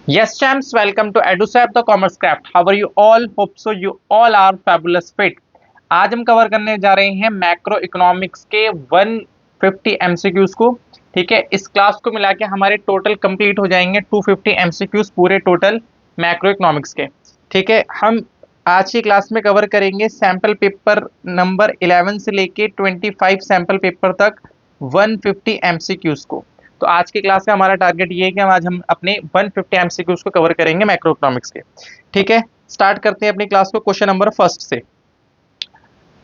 Yes, champs, welcome to EduSap the Commerce Craft. How are you all? Hope so you all are fabulous fit. आज हम cover करने जा रहे हैं macro economics के 150 MCQs को। ठीक है, इस क्लास को मिला के हमारे टोटल कंप्लीट हो जाएंगे 250 एमसीक्यूज पूरे टोटल मैक्रो इकोनॉमिक्स के। ठीक है, हम आज की क्लास में कवर करेंगे सैंपल पेपर नंबर 11 से लेके 25 सैंपल पेपर तक 150 एमसीक्यूज को। तो आज की क्लास का हमारा टारगेट ये है कि आज हम अपने 150 एमसीक्यूज को कवर करेंगे मैक्रो इकोनॉमिक्स के। ठीक है, स्टार्ट करते हैं अपनी क्लास को क्वेश्चन नंबर फर्स्ट से।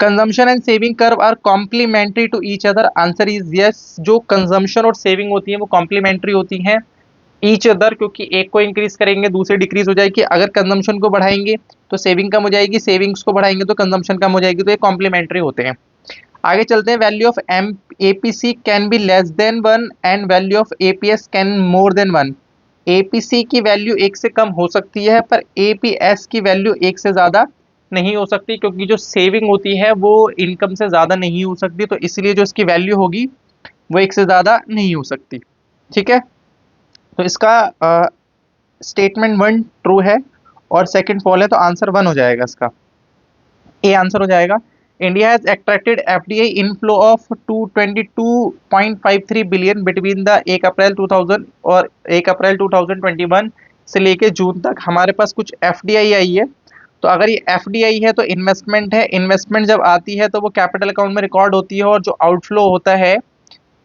Consumption and saving curve are complementary to each other, answer is yes. जो कंजम्पशन और सेविंग होती है वो कॉम्प्लीमेंट्री होती हैं ईच अदर, क्योंकि एक को इंक्रीज करेंगे दूसरी डिक्रीज हो जाएगी। अगर कंजम्पशन को बढ़ाएंगे तो सेविंग कम हो जाएगी, सेविंग्स को बढ़ाएंगे तो कंजम्पशन कम हो जाएगी। तो ये कॉम्प्लीमेंट्री होते हैं। आगे चलते हैं। Value of M APC can be less than 1 and value of APS can more than 1। APC की वैल्यू 1 से कम हो सकती है पर एपीएस की वैल्यू 1 से ज़्यादा नहीं हो सकती, क्योंकि जो सेविंग होती है वो इनकम से ज़्यादा नहीं हो सकती। तो इसलिए जो इसकी वैल्यू होगी वो 1 से ज़्यादा नहीं हो सकती। ठीक है, तो इसका स्टेटमेंट 1 ट्रू है और सेकंड फॉल है, तो आंसर 1 हो जाएगा। इसका ए आंसर हो जाएगा। India has attracted FDI inflow of 222.53 billion between the 1 अप्रैल 2000 और 1 अप्रैल 2021 से लेके जून तक। हमारे पास कुछ एफडीआई आई है। तो अगर ये एफडीआई है तो इन्वेस्टमेंट है। इन्वेस्टमेंट जब आती है तो वो कैपिटल अकाउंट में रिकॉर्ड होती है, और जो आउटफ्लो होता है,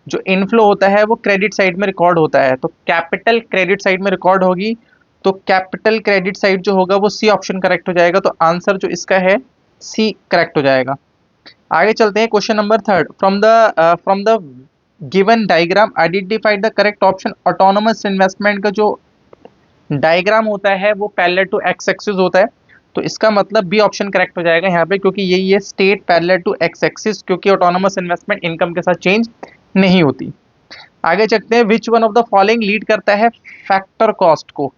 जो इनफ्लो होता है, वो क्रेडिट साइड में रिकॉर्ड होता है। तो कैपिटल क्रेडिट साइड में रिकॉर्ड होगी, तो कैपिटल क्रेडिट साइड जो होगा वो सी ऑप्शन करेक्ट हो जाएगा। तो आंसर जो इसका है सी करेक्ट हो जाएगा। आगे चलते हैं question number third. From the given diagram identified the correct option. Autonomous investment का जो डायग्राम होता है वो पैरेलल टू एक्स एक्सिस होता है, तो इसका मतलब बी ऑप्शन करेक्ट हो जाएगा यहाँ पे, क्योंकि यही है state parallel to X axis, क्योंकि ऑटोनोमस इन्वेस्टमेंट इनकम के साथ चेंज नहीं होती। आगे चलते हैं। Which one of the following lead करता है फैक्टर कॉस्ट को।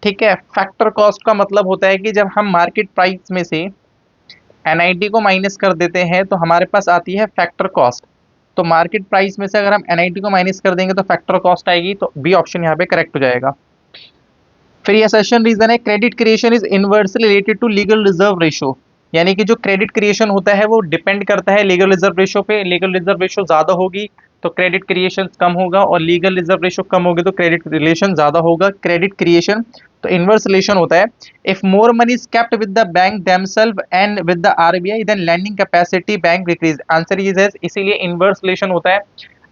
ठीक है, फैक्टर कॉस्ट का मतलब होता है कि जब हम मार्केट प्राइस में से एनआईटी को माइनस कर देते हैं तो हमारे पास आती है फैक्टर कॉस्ट। तो मार्केट प्राइस में से अगर हम एनआईटी को माइनस कर देंगे तो फैक्टर कॉस्ट आएगी, तो बी ऑप्शन यहाँ पे करेक्ट हो जाएगा। फिर ये सेशन रीजन है credit creation is inversely related to legal reserve ratio, यानी कि जो क्रेडिट क्रिएशन होता है वो डिपेंड करता है लीगल रिजर्व रेशो पे। लीगल रिजर्व रेशो ज्यादा होगी तो क्रेडिट क्रिएशन कम होगा, और लीगल रिजर्व रेशो कम होगी तो क्रेडिट रिलेशन ज्यादा होगा। क्रेडिट क्रिएशन तो इनवर्स रिलेशन होता है। If more money is kept with the bank themselves and with the RBI then lending capacity bank decrease, answer is yes. इसीलिए इनवर्स रिलेशन होता है।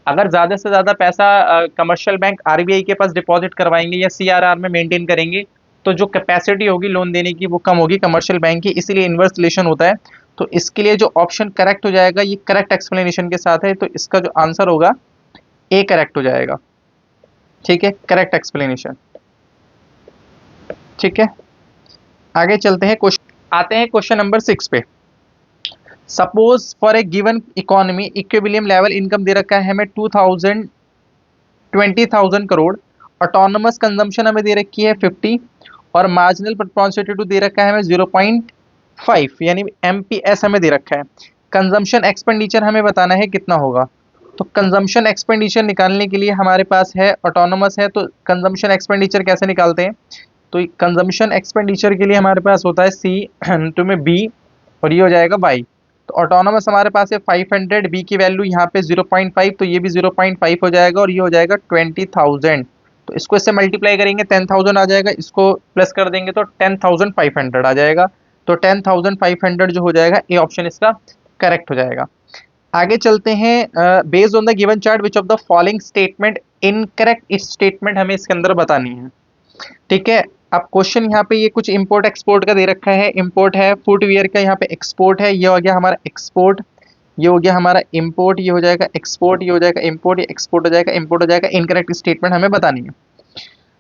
अगर ज्यादा से ज्यादा पैसा कमर्शियल बैंक आरबीआई के पास डिपॉजिट करवाएंगे या सीआरआर में मेंटेन करेंगे तो जो कैपेसिटी होगी लोन देने की वो कम होगी कमर्शियल बैंक की, इसीलिए इनवर्स रिलेशन होता है। तो इसके लिए जो ऑप्शन करेक्ट हो जाएगा ये करेक्ट एक्सप्लेनेशन के साथ है, तो इसका जो आंसर होगा ए करेक्ट हो जाएगा। ठीक है, करेक्ट एक्सप्लेनेशन। ठीक है, आगे चलते हैं। क्वेश्चन आते हैं क्वेश्चन नंबर 6 पे। Suppose for a given economy equilibrium level income दे रखा है हमें 20,000 करोड़। ऑटोनोमस कंजम्पशन हमें दे रखी है 50 और मार्जिनल प्रोपोर्शनल दे रखा है हमें 0.5 यानी एमपीएस हमें दे रखा है। कंजम्पशन एक्सपेंडिचर हमें बताना है कितना होगा। तो कंजम्पशन एक्सपेंडिचर निकालने के लिए हमारे पास है ऑटोनोमस है, तो कंजम्पशन एक्सपेंडिचर कैसे निकालते हैं। तो कंजम्पशन एक्सपेंडिचर के लिए हमारे पास होता है सी टू में बी और ये हो जाएगा वाई। तो ऑटोनोमस हमारे पास है 500, बी की वैल्यू यहाँ पे 0.5, तो ये भी 0.5 हो जाएगा और ये हो जाएगा 20,000। तो इसको इससे मल्टीप्लाई करेंगे 10,000 आ जाएगा, इसको प्लस कर देंगे तो 10,500 आ जाएगा। तो 10,500 जो हो जाएगा ए ऑप्शन इसका करेक्ट हो जाएगा। आगे चलते हैं। Based on the given chart which of the following statement incorrect, इस स्टेटमेंट हमें इसके अंदर बतानी है। ठीक है, अब क्वेश्चन यहाँ पे ये कुछ इंपोर्ट एक्सपोर्ट का दे रखा है। इंपोर्ट है फुटवियर का, यहाँ पे एक्सपोर्ट है, ये हो गया हमारा एक्सपोर्ट, ये हो गया हमारा इंपोर्ट, ये हो जाएगा एक्सपोर्ट, ये हो जाएगा इंपोर्ट, ये एक्सपोर्ट हो जाएगा इंपोर्ट हो जाएगा। इनकरेक्ट स्टेटमेंट हमें बतानी है।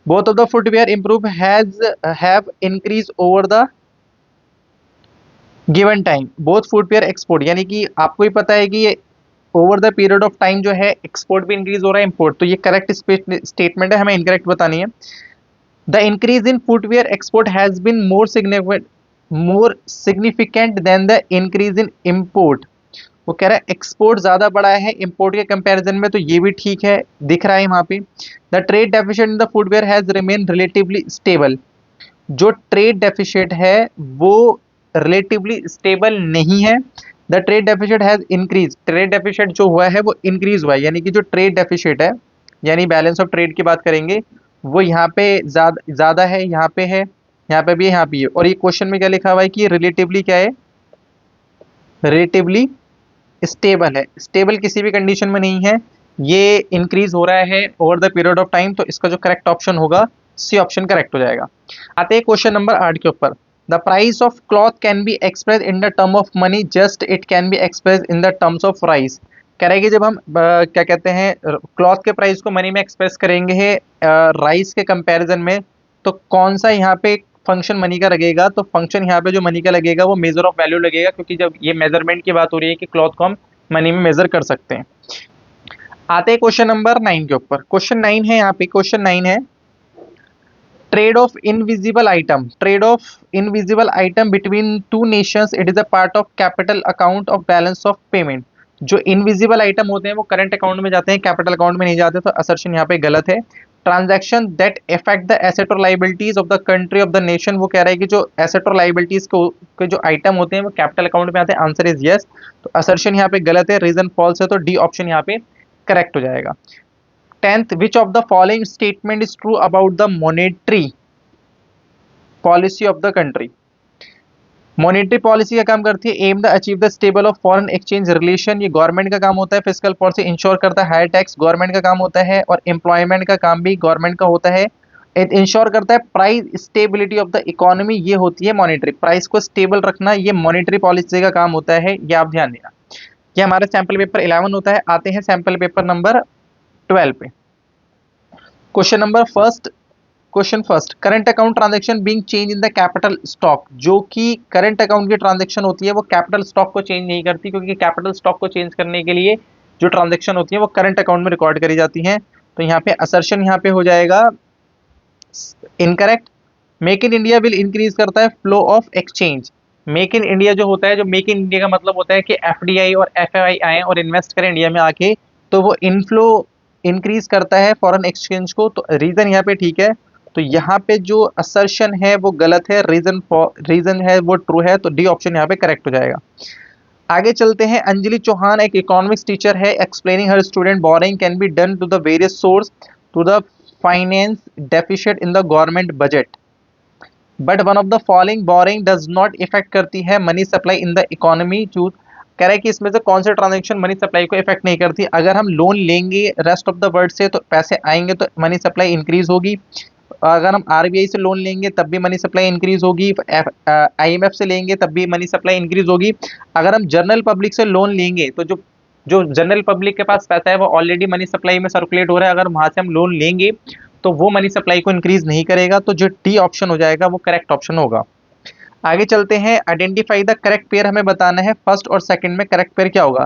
Both of the footwear improve have increase over the given time. Both footwear export, यानी कि आपको ही पता है कि ये over the period of time जो है एक्सपोर्ट भी इंक्रीज हो रहा है इंपोर्ट, तो ये करेक्ट स्टेटमेंट है, हमें इनकरेक्ट बतानी है। The increase in footwear export has been more significant than the increase in import. वो कह रहा है एक्सपोर्ट ज्यादा बढ़ा है इंपोर्ट के कंपैरिजन में, तो ये भी ठीक है, दिख रहा है वहां पे। The trade deficit in the footwear has remain relatively stable. जो ट्रेड डेफिसिट है वो रिलेटिवली स्टेबल नहीं है। The trade deficit has increase, trade deficit जो हुआ है वो इंक्रीज हुआ है, यानी कि जो ट्रेड डेफिसिट है यानी बैलेंस ऑफ ट्रेड की बात करेंगे, वो यहाँ पे ज्यादा है, यहाँ पे है, यहाँ पे भी है, यहाँ पे है। और ये क्वेश्चन में क्या लिखा हुआ है कि रिलेटिवली क्या है, रिलेटिवली स्टेबल है। स्टेबल किसी भी कंडीशन में नहीं है, ये इंक्रीज हो रहा है over the period of time, तो इसका जो करेक्ट ऑप्शन होगा सी ऑप्शन करेक्ट हो जाएगा। आते हैं क्वेश्चन नंबर 8 के ऊपर। The price of cloth can be express in the term of money just it can be express in the terms of rice. कह रहे हैं कि जब हम क्या कहते हैं क्लॉथ के प्राइस को मनी में एक्सप्रेस करेंगे राइस के कंपैरिजन में, तो कौन सा यहाँ पे फंक्शन मनी का लगेगा, तो फंक्शन यहाँ पे जो मनी का लगेगा वो मेजर ऑफ वैल्यू लगेगा, क्योंकि जब ये मेजरमेंट की बात हो रही है कि क्लॉथ को हम मनी में मेजर कर सकते हैं। आते हैं क्वेश्चन नंबर 9 के ऊपर। क्वेश्चन 9 है, यहाँ पे क्वेश्चन 9 है trade off invisible item, trade off invisible item between two nations, it is a part of capital account of balance of payment. जो इनविजिबल आइटम होते हैं वो करंट अकाउंट में जाते हैं, कैपिटल अकाउंट में नहीं जाते, तो असर्शन यहाँ पे गलत है। Transaction that effect the asset और liabilities of the country of the nation, वो कह रहा है कि जो एसेट और लाइबिलिटीज के जो आइटम होते हैं वो कैपिटल अकाउंट में आते हैं, आंसर इज यस। तो असर्शन यहाँ पे गलत है, रीजन फॉल्स है, तो डी ऑप्शन यहाँ पे करेक्ट हो जाएगा। 10th, which of the following statement is true about the monetary policy of the country. Monetary policy का काम करती है am the achieve the stable of foreign exchange relation, ये गवर्नमेंट का काम होता है। फिस्कल पॉलिसी इंश्योर करता है हायर टैक्स, गवर्नमेंट का काम होता है। और एम्प्लॉयमेंट का काम भी गवर्नमेंट का होता है। इंश्योर करता है price stability of the economy, ये होती है मॉनेटरी, प्राइस को स्टेबल रखना ये मॉनेटरी पॉलिसी का काम होता है, ये आप ध्यान देना। ये हमारा सैंपल पेपर 11 होता है। आते हैं सैंपल पेपर नंबर 12 पे। Question number first, question first, current account transaction being change in the capital stock, जो कि करंट अकाउंट की ट्रांजैक्शन होती है वो कैपिटल स्टॉक को चेंज नहीं करती, क्योंकि कैपिटल स्टॉक को चेंज करने के लिए जो ट्रांजैक्शन होती है वो करंट अकाउंट में रिकॉर्ड करी जाती हैं। तो यहाँ पे असर्शन यहाँ पे हो जाएगा incorrect. Make in India will increase करता है flow of exchange. Make in India जो होता है, जो मेक इन इंडिया का मतलब होता है कि एफडीआई और एफआई आए और इन्वेस्ट करें इंडिया में आके, तो वो इनफ्लो इंक्रीज करता है फॉरेन एक्सचेंज को, तो रीजन यहाँ पे ठीक है। तो यहाँ पे जो असर्शन है वो गलत है, रीजन है वो ट्रू है, तो डी ऑप्शन यहाँ पे करेक्ट हो जाएगा। आगे चलते हैं। अंजलि चौहान एक इकोनॉमिक्स टीचर है, एक्सप्लेनिंग हर student borrowing can be done to the various source to the finance deficit in the government budget, but one of the following borrowing does not effect करती है money supply in the economy. Choose, कह रहा है कि इसमें से कौन से ट्रांजेक्शन मनी सप्लाई को इफेक्ट नहीं करती। अगर हम लोन लेंगे रेस्ट ऑफ द वर्ल्ड से तो पैसे आएंगे, तो मनी सप्लाई इंक्रीज होगी। अगर हम आरबीआई से लोन लेंगे तब भी मनी सप्लाई इंक्रीज होगी, आईएमएफ से लेंगे तब भी मनी सप्लाई इंक्रीज होगी। अगर हम जनरल पब्लिक से लोन लेंगे तो जो जो जनरल पब्लिक के पास पैसा है वो ऑलरेडी मनी सप्लाई में सर्कुलेट हो रहा है, अगर वहां से हम लोन लेंगे तो वो मनी सप्लाई को इंक्रीज नहीं करेगा, तो जो डी ऑप्शन हो जाएगा वो करेक्ट ऑप्शन होगा। आगे चलते हैं। आइडेंटिफाई द करेक्ट पेयर हमें बताना है, फर्स्ट और सेकंड में करेक्ट पेयर क्या होगा।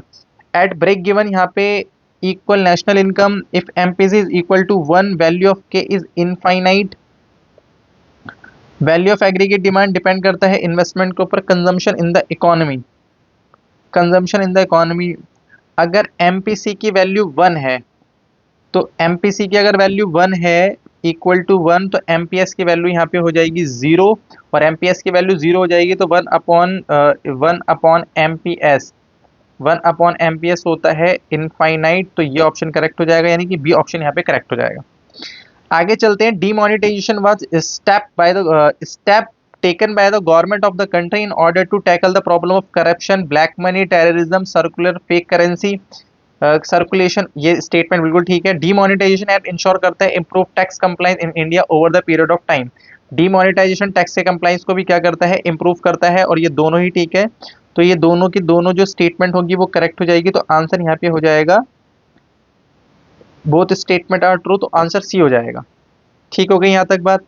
एट ब्रेक गिवन यहाँ पे equal national income, if MPC is equal to 1, value of K is infinite, value of aggregate demand depend करता है इन्वेस्टमेंट के ऊपर, consumption in the economy, consumption in the economy. अगर MPC की value 1 है, तो एमपीसी की अगर वैल्यू 1 है इक्वल टू 1, तो एमपीएस की वैल्यू यहाँ पे हो जाएगी 0, और एमपीएस की वैल्यू 0 हो जाएगी तो 1 अपॉन एमपीएस, 1 अपॉन एमपीएस होता है इनफाइनाइट, तो ये ऑप्शन करेक्ट हो जाएगा, यानी कि बी ऑप्शन यहाँ पे करेक्ट हो जाएगा। आगे चलते हैं। Demonetization was step taken by the government of the country in order to tackle the problem of corruption, black money, terrorism, circular fake currency circulation. ये स्टेटमेंट बिल्कुल ठीक है। डीमोनेटाइजेशन एक्ट इंश्योर करता है improve tax compliance in India over the period of time. Demonetization tax के compliance को भी क्या करता है, इंप्रूव करता है, और ये दोनों ही ठीक है। तो ये दोनों की दोनों जो स्टेटमेंट होगी वो करेक्ट हो जाएगी, तो आंसर यहाँ पे हो जाएगा बोथ स्टेटमेंट आर ट्रू, तो आंसर सी हो जाएगा। ठीक हो गई यहाँ तक बात।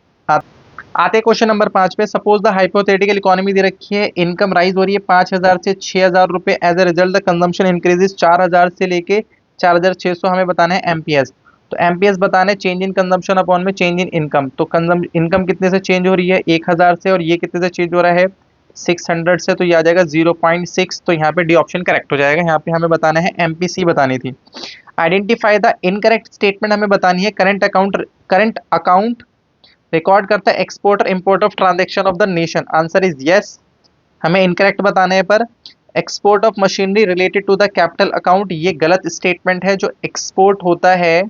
आते क्वेश्चन नंबर 5 पे। Suppose the hypothetical economy they रखी है, इनकम राइज हो रही है 5000 से 6000 रुपए, as a result the consumption increases 4000 से लेके 4600, हमें बताना है एमपीएस। तो एमपीएस बताना है चेंज इन कंजम्पशन अपॉन में चेंज इन इनकम। तो इनकम कितने से चेंज हो रही है, 1000 से, और ये कितने से चेंज हो रहा है, 600 से, तो ये आ जाएगा 0.6। तो यहाँ पे डी ऑप्शन करेक्ट हो जाएगा। यहाँ पे हमें बताना है एमपीसी बतानी थी। आइडेंटिफाई द इनकरेक्ट स्टेटमेंट हमें बतानी है। करंट अकाउंट रिकॉर्ड करता है exporter import of transaction of the nation. Answer is yes. हमें इनकरेक्ट बताना है पर export of machinery related to the capital account, ये गलत स्टेटमेंट है। जो एक्सपोर्ट होता है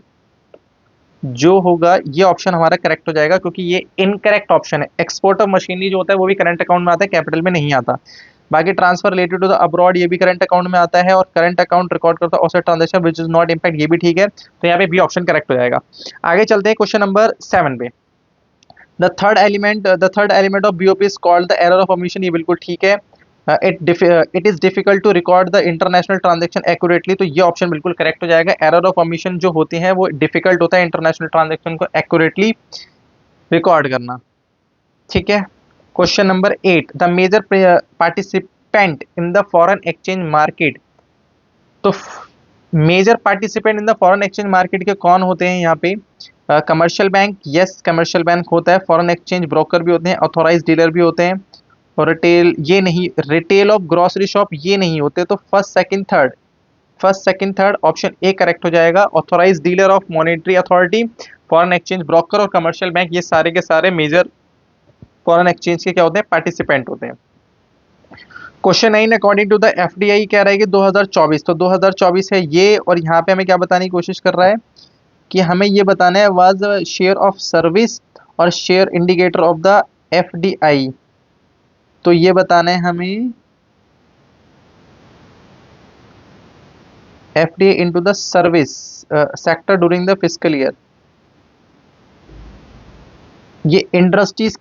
जो होगा ये ऑप्शन हमारा करेक्ट हो जाएगा, क्योंकि ये इनकरेक्ट ऑप्शन है। एक्सपोर्ट ऑफ मशीनरी जो होता है वो भी करंट अकाउंट में आता है, कैपिटल में नहीं आता। बाकी transfer related to the abroad ये भी करंट अकाउंट में आता है, और करंट अकाउंट रिकॉर्ड करता है offset transaction which is not impact, ये भी ठीक है। तो यहाँ पे बी ऑप्शन करेक्ट हो जाएगा। आगे चलते हैं क्वेश्चन नंबर 7 पे। The third element of BOP is called the error of omission, ये बिल्कुल ठीक है। It is difficult to record the international transaction accurately, तो ये ऑप्शन बिल्कुल करेक्ट हो जाएगा। एरर ऑफ ओमिशन जो होते हैं वो डिफिकल्ट होता है इंटरनेशनल ट्रांजेक्शन को एक्यूरेटली रिकॉर्ड करना। ठीक है। Question number 8, the major participant in the foreign exchange market. तो major participant in the foreign exchange market के कौन होते हैं यहाँ पे? Commercial bank, yes commercial bank होता है। फॉरेन एक्सचेंज ब्रोकर भी होते हैं, ऑथोराइज डीलर भी होते हैं। और रिटेल ये नहीं, रिटेल ऑफ ग्रोसरी शॉप ये नहीं होते। तो first second third option A correct हो जाएगा। Authorize dealer of monetary authority, foreign exchange broker और कमर्शियल बैंक, ये सारे के सारे मेजर फॉरेन एक्सचेंज के क्या होते हैं? पार्टिसिपेंट होते हैं। Question 9, according to the FDI कह रहा है कि 2024, तो 2024 है ये। और यहाँ पे हमें क्या बताने की कोशिश कर रहा है कि हमें ये बताना है वाज शेयर ऑफ सर्विस और share indicator of the FDI. तो ये बताना है हमें FDI into the service sector during the fiscal year. ये इंडस्ट्रीज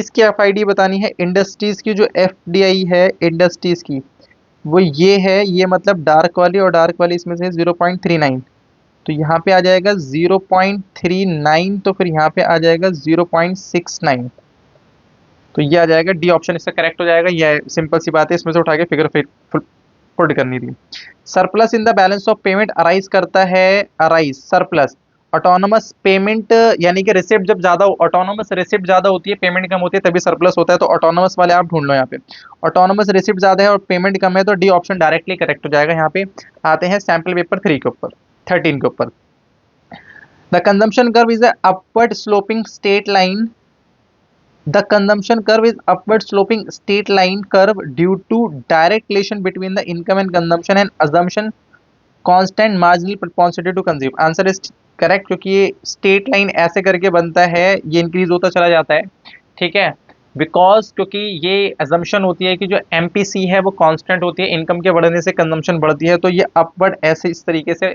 की एफआईडी बतानी है। इंडस्ट्रीज की जो एफडीआई है इंडस्ट्रीज की, वो ये है। ये मतलब डार्क वाली, और डार्क वाली इसमें से 0.39। तो यहाँ पे आ जाएगा 0.39, तो फिर यहाँ पे आ जाएगा 0.69। तो ये आ जाएगा डी ऑप्शन इसका करेक्ट हो जाएगा। ये सिंपल सी बात है, इसमें से उठा के फिगर पुट करनी थी। Surplus in the balance of payment arise करता है, अराइज सरप्लस ऑटोनोमस पेमेंट, यानी कि रिसिप्ट जब ज्यादा, ऑटोनोमस रिसिप्ट ज्यादा होती है, पेमेंट कम होती है, तभी सरप्लस होता है। तो ऑटोनोमस वाले आप ढूंढ लो यहाँ पे। ऑटोनोमस रिसिप्ट ज्यादा है और पेमेंट कम है, तो डी ऑप्शन डायरेक्टली करेक्ट हो जाएगा। यहाँ पे आते हैं सैंपल पेपर 3 के ऊपर, 13 के ऊपर। The consumption curve is upward sloping straight line. The consumption curve is upward sloping straight line curve due to direct relation between the income and consumption and assumption constant marginal propensity to consume. Answer is correct, क्योंकि ये straight line ऐसे करके बनता है, ये increase होता चला जाता है। ठीक है, बिकॉज क्योंकि ये एजम्पशन होती है कि जो एमपीसी है वो कांस्टेंट होती है, इनकम के बढ़ने से कंजम्पशन बढ़ती है, तो ये अपवर्ड ऐसे इस तरीके से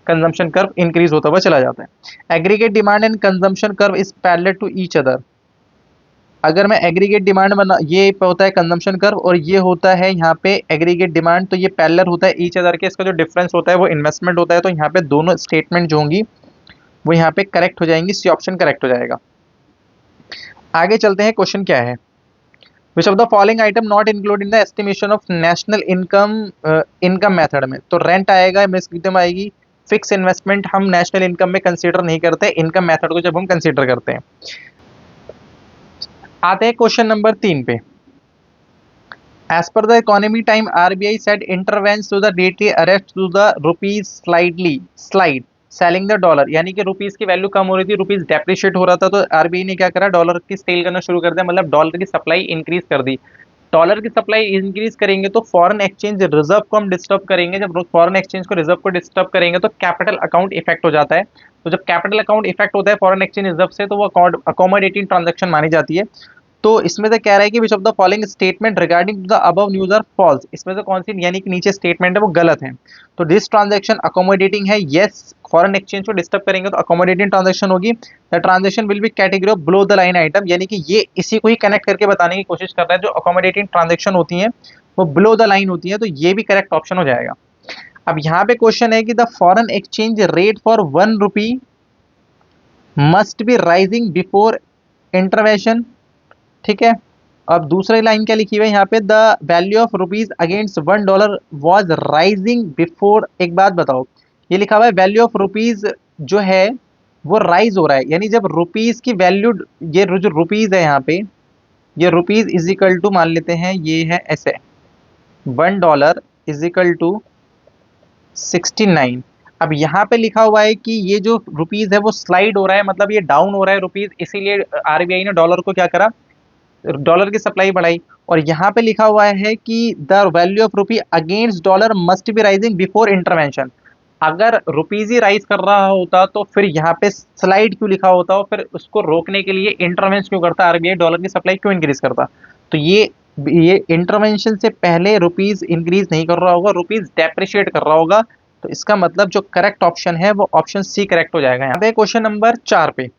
कंजम्पशन कर्व इंक्रीज होता हुआ चला जाता है। Aggregate demand and consumption curve is parallel to each other. अगर मैं एग्रीगेट डिमांड बना, ये होता है कंजम्पशन कर्व और ये होता है यहाँ पे एग्रीगेट डिमांड, तो ये पैरेलल होता है ईच अदर के। इसका जो डिफरेंस होता है वो इन्वेस्टमेंट होता है। तो यहाँ पे दोनों स्टेटमेंट जो होंगी वो यहाँ पे करेक्ट हो जाएंगी, सी ऑप्शन करेक्ट हो जाएगा। आगे चलते हैं, क्वेश्चन क्या है? Which of the following item not include in the estimation of national income method में? तो रेंट आएगा, मिस इनकम आएगी। फिक्स इन्वेस्टमेंट हम नेशनल इनकम में कंसीडर नहीं करते, इनकम मेथड को जब हम कंसीडर करते हैं। आते हैं क्वेश्चन नंबर 3 पे। As per the economy time RBI said intervenes to the deftly arrest to the rupee's slide selling the dollar, यानी कि रुपीज की वैल्यू कम हो रही थी, रुपीज डेप्रिशिएट हो रहा था, तो आरबीआई ने क्या करा? डॉलर की सेल करना शुरू कर दिया, मतलब डॉलर की सप्लाई इंक्रीज कर दी। डॉलर की सप्लाई इंक्रीज करेंगे तो फॉरेन एक्सचेंज रिजर्व को हम डिस्टर्ब करेंगे। जब फॉरेन एक्सचेंज को रिजर्व को डिस्टर्ब करेंगे तो कैपिटल अकाउंट इफेक्ट हो जाता है। तो जब कैपिटल अकाउंट इफेक्ट होता है फॉरेन एक्सचेंज रिजर्व से, तो वो अकोमोडेटिंग ट्रांजेक्शन मानी जाती है। तो इसमें से कह रहा है कि which of the following statement regarding the above news are false. इसमें से कौन सी, यानी कि नीचे स्टेटमेंट है वो गलत है। तो दिस ट्रांजैक्शन अकोमोडेटिंग है, यस। फॉरेन एक्सचेंज को डिस्टर्ब करेंगे तो अकोमोडेटिंग ट्रांजैक्शन होगी। The transaction will be category of below the line item, यानी कि ये इसी को ही कनेक्ट करके बताने की कोशिश कर रहा है। जो अकोमोडेटिंग ट्रांजैक्शन होती है वो बिलो द लाइन होती है, तो ये भी करेक्ट ऑप्शन हो जाएगा। अब यहाँ पे क्वेश्चन है कि the foreign exchange rate for 1 rupee must be rising before intervention. ठीक है, अब दूसरी लाइन क्या लिखी हुई है यहाँ पे? The value of rupees against $1 was rising before. एक बात बताओ, ये लिखा हुआ है वैल्यू ऑफ रुपीज जो है वो राइज हो रहा है, यानी जब रुपीज की वैल्यू, ये जो रुपीज है यहाँ पे, ये रुपीज इज इक्वल टू मान लेते हैं ये है ऐसे, $1 इज इक्वल टू 69। अब यहाँ पे लिखा हुआ है कि ये जो रुपीज है वो स्लाइड हो रहा है, मतलब ये डाउन हो रहा है रुपीज, इसीलिए आरबीआई ने डॉलर को क्या करा, डॉलर की सप्लाई बढ़ाई। और यहाँ पे लिखा हुआ है कि the value of rupee against dollar must be rising before intervention. अगर रुपीज ही राइज कर रहा होता तो फिर यहाँ पे स्लाइड क्यों लिखा होता, और फिर उसको रोकने के लिए इंटरवेंशन क्यों करता आरबीआई, डॉलर की सप्लाई क्यों इंक्रीज करता। तो ये इंटरवेंशन से पहले रुपीज इंक्रीज नहीं कर रहा होगा, रुपीज डेप्रिशिएट कर रहा होगा। तो इसका मतलब जो करेक्ट ऑप्शन है वो ऑप्शन सी करेक्ट हो जाएगा। यहाँ पे क्वेश्चन नंबर 4 पे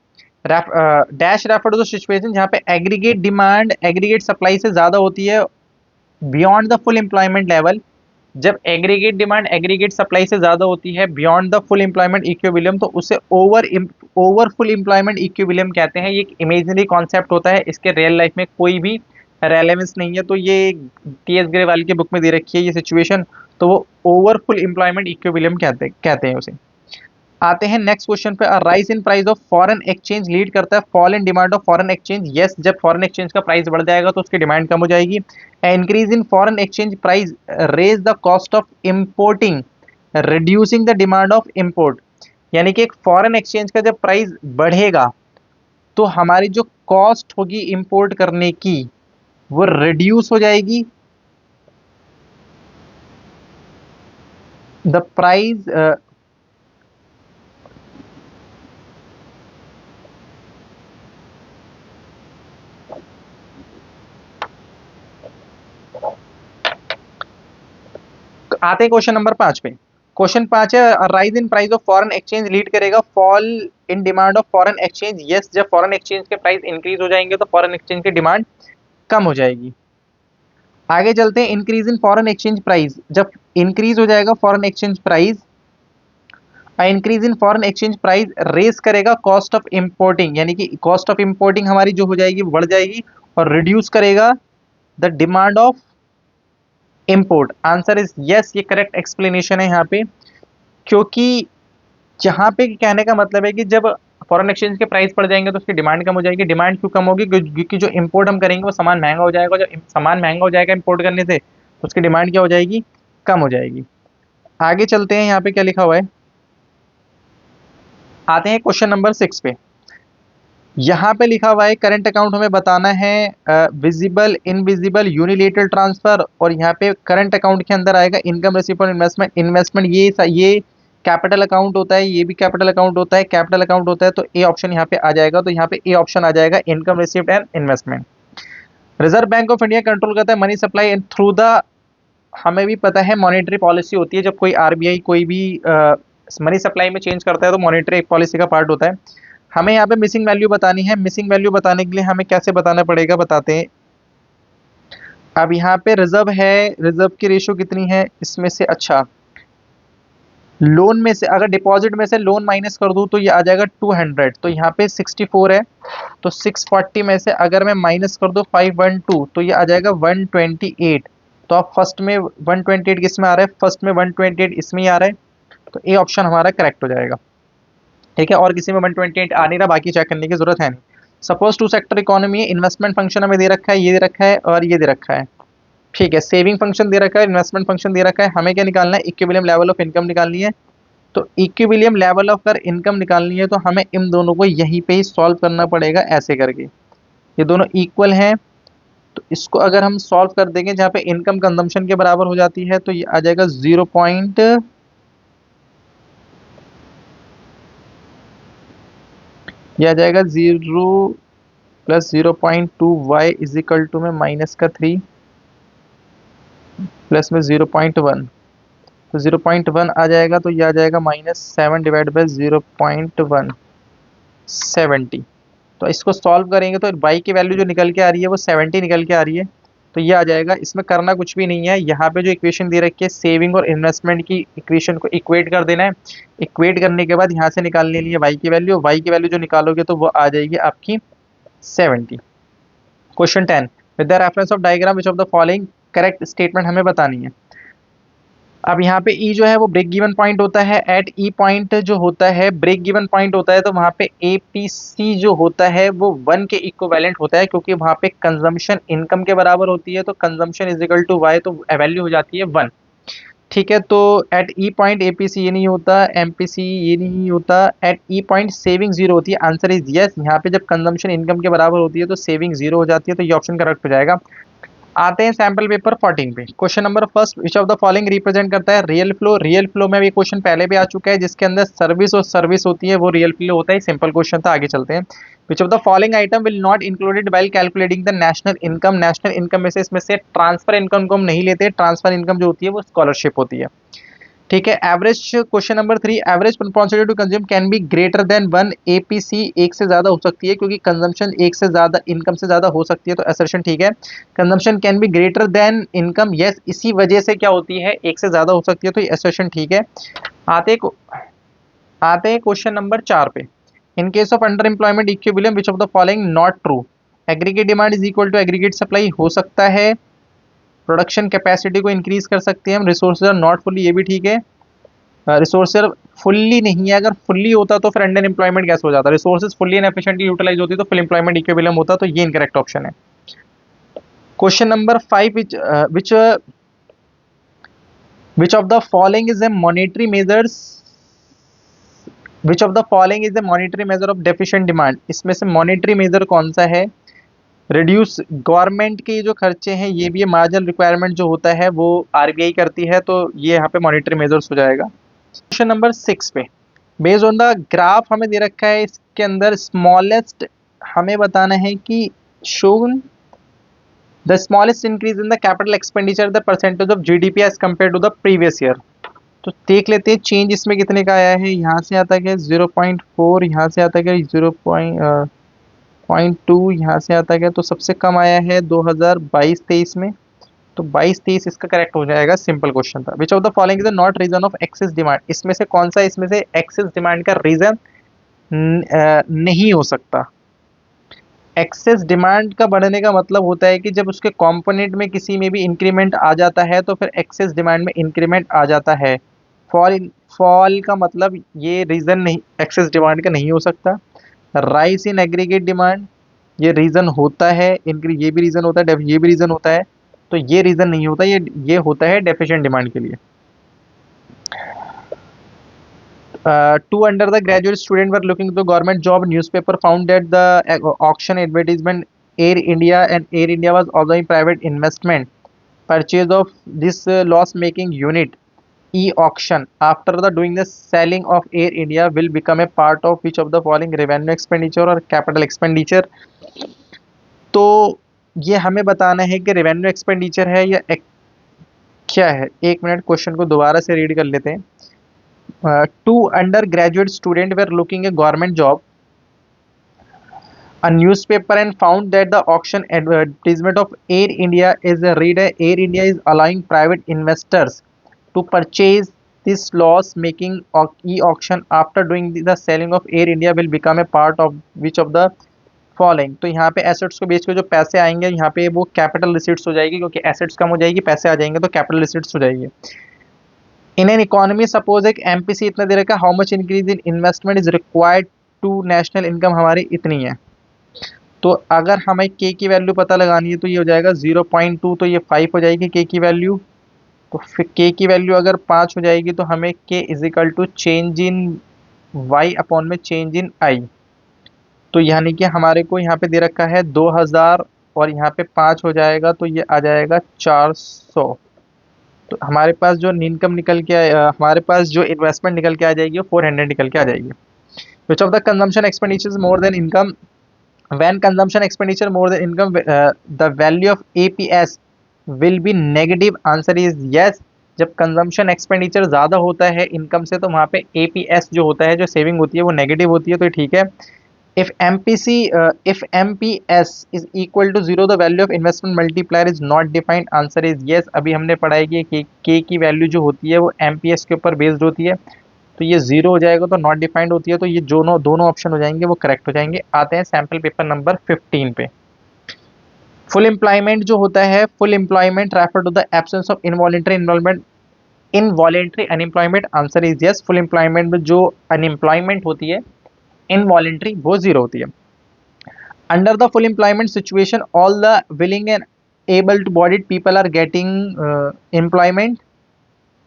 dash refer to the situation जहाँ पे एग्रीगेट डिमांड एग्रीगेट सप्लाई से ज्यादा होती है beyond the full employment level. जब एग्रीगेट डिमांड एग्रीगेट सप्लाई से ज्यादा होती है beyond the full employment equilibrium, तो उसे ओवर फुल एम्प्लॉयमेंट इक्विलिब्रियम कहते हैं। ये एक इमेजिनरी कॉन्सेप्ट होता है, इसके रियल लाइफ में कोई भी रेलेवेंस नहीं है। तो ये टीएस ग्रेवाल की बुक में दे रखी है ये सिचुएशन, तो वो ओवर फुल एम्प्लॉयमेंट इक्विलिब्रियम कहते हैं उसे। आते हैं नेक्स्ट क्वेश्चन पे, rise in price of foreign exchange lead करता है fall in demand of foreign exchange. Yes, जब फॉरेन एक्सचेंज का प्राइस बढ़ जाएगा तो उसकी डिमांड कम हो जाएगी। Increase in foreign exchange price raise the cost of importing reducing the demand of import. यानी कि एक फॉरेन एक्सचेंज का जब प्राइस बढ़ेगा तो हमारी जो कॉस्ट होगी इंपोर्ट करने की वो रिड्यूस हो जाएगी। द प्राइस आते हैं क्वेश्चन नंबर 5 पे। क्वेश्चन 5 है, rise in price of foreign exchange lead करेगा fall in demand of foreign exchange. Yes, जब फॉरेन एक्सचेंज के प्राइस इंक्रीज हो जाएंगे तो फॉरेन एक्सचेंज की डिमांड कम हो जाएगी। आगे चलते हैं, increase in foreign exchange price, जब इंक्रीज हो जाएगा foreign exchange price, increase in foreign exchange price raise करेगा कॉस्ट ऑफ इंपोर्टिंग, यानी कि कॉस्ट ऑफ इंपोर्टिंग हमारी जो हो जाएगी बढ़ जाएगी, और रिड्यूस करेगा the demand of import. Answer is yes, ये करेक्ट एक्सप्लेनेशन है यहाँ पे, क्योंकि यहाँ पे कहने का मतलब है कि जब फॉरेन एक्सचेंज के प्राइस बढ़ जाएंगे तो उसकी डिमांड कम हो जाएगी। डिमांड क्यों कम होगी, क्योंकि जो इंपोर्ट हम करेंगे वो सामान महंगा हो जाएगा। जब सामान महंगा हो जाएगा इंपोर्ट करने से तो उसकी डिमांड क्या हो जाएगी, कम हो जाएगी। आगे चलते हैं, यहाँ पे क्या लिखा हुआ है, आते हैं क्वेश्चन नंबर 6 पे। यहाँ पे लिखा हुआ है करंट अकाउंट हमें बताना है विजिबल इनविजिबल यूनिलेटरल ट्रांसफर, और यहाँ पे करंट अकाउंट के अंदर आएगा इनकम रिसीव्ड और इन्वेस्टमेंट। इन्वेस्टमेंट ये कैपिटल अकाउंट होता है, ये भी कैपिटल अकाउंट होता है, कैपिटल अकाउंट होता है, तो ए ऑप्शन यहाँ पे आ जाएगा। तो यहाँ पे ए ऑप्शन आ जाएगा, income received and investment. Reserve Bank of India control करता है money supply and through the, हमें भी पता है मॉनेटरी पॉलिसी होती है। जब कोई आरबीआई कोई भी मनी सप्लाई में चेंज करता है तो मॉनेटरी पॉलिसी का पार्ट होता है। हमें यहाँ पे मिसिंग वैल्यू बतानी है, मिसिंग वैल्यू बताने के लिए हमें कैसे बताना पड़ेगा बताते हैं। अब यहाँ पे रिजर्व है, रिजर्व की रेशियो कितनी है इसमें से, अच्छा लोन में से अगर डिपॉजिट में से लोन माइनस कर दूं तो ये आ जाएगा 200, तो यहाँ पे 64 है, तो 640 में से अगर मैं माइनस कर दूं 512 तो ये आ जाएगा 128। तो आप फर्स्ट में 128 किस में आ रहा है, फर्स्ट में 128 इसमें ही आ रहा है, तो ए ऑप्शन हमारा करेक्ट हो जाएगा। ठीक है, और किसी में 128 आ नहीं रहा, बाकी चेक करने की जरूरत है नहीं। सपोज 2 सेक्टर इकोनॉमी है, इन्वेस्टमेंट फंक्शन हमें दे रखा है, ये दे रखा है और ये दे रखा है। ठीक है, सेविंग फंक्शन दे रखा है, इन्वेस्टमेंट फंक्शन दे रखा है, हमें क्या निकालना है, इक्विलिब्रियम लेवल ऑफ इनकम निकालनी है। तो इक्विलिब्रियम लेवल ऑफ अगर इनकम निकालनी है तो हमें इन दोनों को यहीं पे ही सॉल्व करना पड़ेगा, ऐसे करके ये दोनों इक्वल हैं। तो इसको अगर हम सॉल्व कर देंगे जहाँ पे इनकम कंजम्पशन के बराबर हो जाती है तो ये आ जाएगा 0. यह आ जाएगा 0 + 0.2 y इज इक्वल टू में -3 प्लस में 0.1, तो 0.1 आ जाएगा, तो यह आ जाएगा -7 / 0.1 70। तो इसको सॉल्व करेंगे तो y की वैल्यू जो निकल के आ रही है वो 70 निकल के आ रही है। तो ये आ जाएगा, इसमें करना कुछ भी नहीं है। यहाँ पे जो इक्वेशन दे रखी है सेविंग और इन्वेस्टमेंट की इक्वेशन को इक्वेट कर देना है। इक्वेट करने के बाद यहाँ से निकालने लिए y की वैल्यू जो निकालोगे तो वो आ जाएगी आपकी 70। Question 10, with the reference of diagram which of the following correct statement हमें बतानी है। अब यहाँ पे ई जो है वो ब्रेक गिवन पॉइंट होता है। एट ई पॉइंट जो होता है ब्रेक गिवन पॉइंट होता है, तो वहाँ पे एपीसी जो होता है वो 1 के इक्विवेलेंट होता है, क्योंकि वहाँ पे कंजम्पशन इनकम के बराबर होती है, तो consumption is equal to Y, तो वैल्यू हो जाती है 1। ठीक है, तो एट ई पॉइंट एपीसी ये नहीं होता, एमपीसी ये नहीं होता, at E point saving zero होती है। Answer is yes. यहाँ पे जब कंजम्पशन इनकम के बराबर होती है तो सेविंग जीरो हो जाती है, तो ये ऑप्शन करेक्ट हो जाएगा। आते हैं सैंपल पेपर 14 पे। Question number first, which of the following represent करता है रियल फ्लो। रियल फ्लो में भी क्वेश्चन पहले भी आ चुका है, जिसके अंदर सर्विस और सर्विस होती है वो रियल फ्लो होता है। सिंपल क्वेश्चन था, आगे चलते हैं। विच of the following item will not included while calculating the national income. National income में से इसमें से ट्रांसफर इनकम को हम नहीं लेते। ट्रांसफर इनकम जो होती है वो स्कॉलरशिप होती है। ठीक है, average question number 3, average proportional to consume can be greater than 1 APC. एक से ज्यादा हो सकती है, क्योंकि कंजम्पशन एक से ज्यादा इनकम से ज्यादा हो सकती है, तो असर्शन ठीक है। Consumption can be greater then income, yes, इसी वजह से क्या होती है, एक से ज्यादा हो सकती है, तो ये असर्शन ठीक है। आते आते हैं क्वेश्चन नंबर 4 पे। In case of under employment equilibrium which of the following not true. Aggregate demand is equal to aggregate supply हो सकता है। प्रोडक्शन कैपेसिटी को इंक्रीज कर सकते हैं हम। रिसोर्सेज आर नॉट फुल्ली, ये भी ठीक है। रिसोर्सेज फुल्ली नहीं है, अगर फुल्ली होता तो फिर अंडर एम्प्लॉयमेंट कैसे हो जाता। Resources fully and efficiently utilize होती तो फुल एम्प्लॉयमेंट इक्विलिब्रियम होता, तो ये इनकरेक्ट ऑप्शन है। Question number 5, which of the following is a monetary measures, which of the following is a monetary measure of deficient demand. इसमें से monetary major कौन सा है। रिड्यूस, गवर्नमेंट के जो खर्चे हैं ये भी, मार्जिनल रिक्वायरमेंट जो होता है वो आरबीआई करती है, तो ये यहाँ पे मॉनेटरी मेजर्स हो जाएगा। क्वेश्चन नंबर 6 पे, बेस्ड ऑन द ग्राफ हमें दे रखा है, इसके अंदर स्मॉलेस्ट हमें बताना है कि shown the smallest increase in the capital expenditure the percentage of GDP as compare to the previous year. तो देख लेते हैं चेंज इसमें कितने का आया है। यहाँ से आता है 0.4, यहाँ से आता है 0.2, यहाँ से आता है, तो सबसे कम आया है 2022-23 में, तो 22-23 इसका करेक्ट हो जाएगा। सिंपल क्वेश्चन था। Which of the following is the not reason of excess demand. इसमें से कौन सा इसमें से एक्सेस डिमांड का रीजन नहीं हो सकता। एक्सेस डिमांड का बढ़ने का मतलब होता है कि जब उसके कंपोनेंट में किसी में भी इंक्रीमेंट आ जाता है तो फिर एक्सेस डिमांड में इंक्रीमेंट आ जाता है। फॉल का मतलब ये रीजन नहीं, एक्सेस डिमांड का नहीं हो सकता। राइस इन एग्रीगेट डिमांड ये रीजन होता है, ये भी रीजन होता है, ये भी रीजन होता है, तो ये रीजन नहीं होता, ये होता है डेफिशिएंट डिमांड के लिए। Two under the graduate student were looking to government job. Newspaper found that the auction advertisement Air India and Air India was also in private investment. Purchase of this loss-making unit e-auction after the doing the selling of Air India will become a part of which of the following revenue expenditure or capital expenditure। तो ये हमें बताना है कि revenue expenditure है या क्या है। एक मिनट क्वेश्चन को दोबारा से रीड कर लेते हैं। Two undergraduate students were looking a government job. A newspaper and found that the auction advertisement of Air India is a read. Air India is allowing private investors to purchase this loss-making e-auction after doing the selling of Air India will become a part of which of the following. तो यहाँ पे assets को बेच के जो पैसे आएंगे यहाँ पे वो कैपिटल रिसीट्स हो जाएगी, क्योंकि एसेट्स कम हो जाएगी पैसे आ जाएंगे तो कैपिटल रिसीट्स हो जाएगी। इन एन इकोनॉमी सपोज एक एमपीसी इतना दे रखा है, how much increase in investment is required to national income हमारी इतनी है। तो अगर हमें के की वैल्यू पता लगानी है तो ये हो जाएगा 0.2, तो ये 5 हो जाएगी के की वैल्यू। तो फिर के की वैल्यू अगर 5 हो जाएगी तो हमें K is equal to change in Y upon में चेंज इन आई। तो यानी कि हमारे को यहाँ पे दे रखा है 2000 और यहाँ पे 5 हो जाएगा, तो ये आ जाएगा 400। तो हमारे पास जो इनकम निकल के हमारे पास जो इन्वेस्टमेंट निकल के आ जाएगी वो 400 निकल के आ जाएगी। Which of the consumption expenditure more than income. When consumption expenditure more than income the value of APS will be negative. Answer is yes. जब कंजम्पशन एक्सपेंडिचर ज़्यादा होता है इनकम से तो वहाँ पे एपीएस जो होता है, जो सेविंग होती है, वो नेगेटिव होती है, तो ठीक है। if MPS is equal to 0 the value of investment multiplier is not defined। Answer is yes। अभी हमने पढ़ा है कि K की वैल्यू जो होती है वो MPS के ऊपर बेस्ड होती है, तो ये 0 हो जाएगा, तो नॉट डिफाइंड होती है, तो ये दोनों ऑप्शन हो जाएंगे वो करेक्ट हो जाएंगे। आते हैं सैम्पल पेपर नंबर 15 पे। फुल एम्प्लॉयमेंट जो होता है, full employment refer to the absence of involuntary involvement involuntary unemployment, answer is yes. Full employment में जो अनएम्प्लॉयमेंट होती है इनवॉलेंट्री वो जीरो होती है। Under the full employment situation all the willing and able to bodied people are getting employment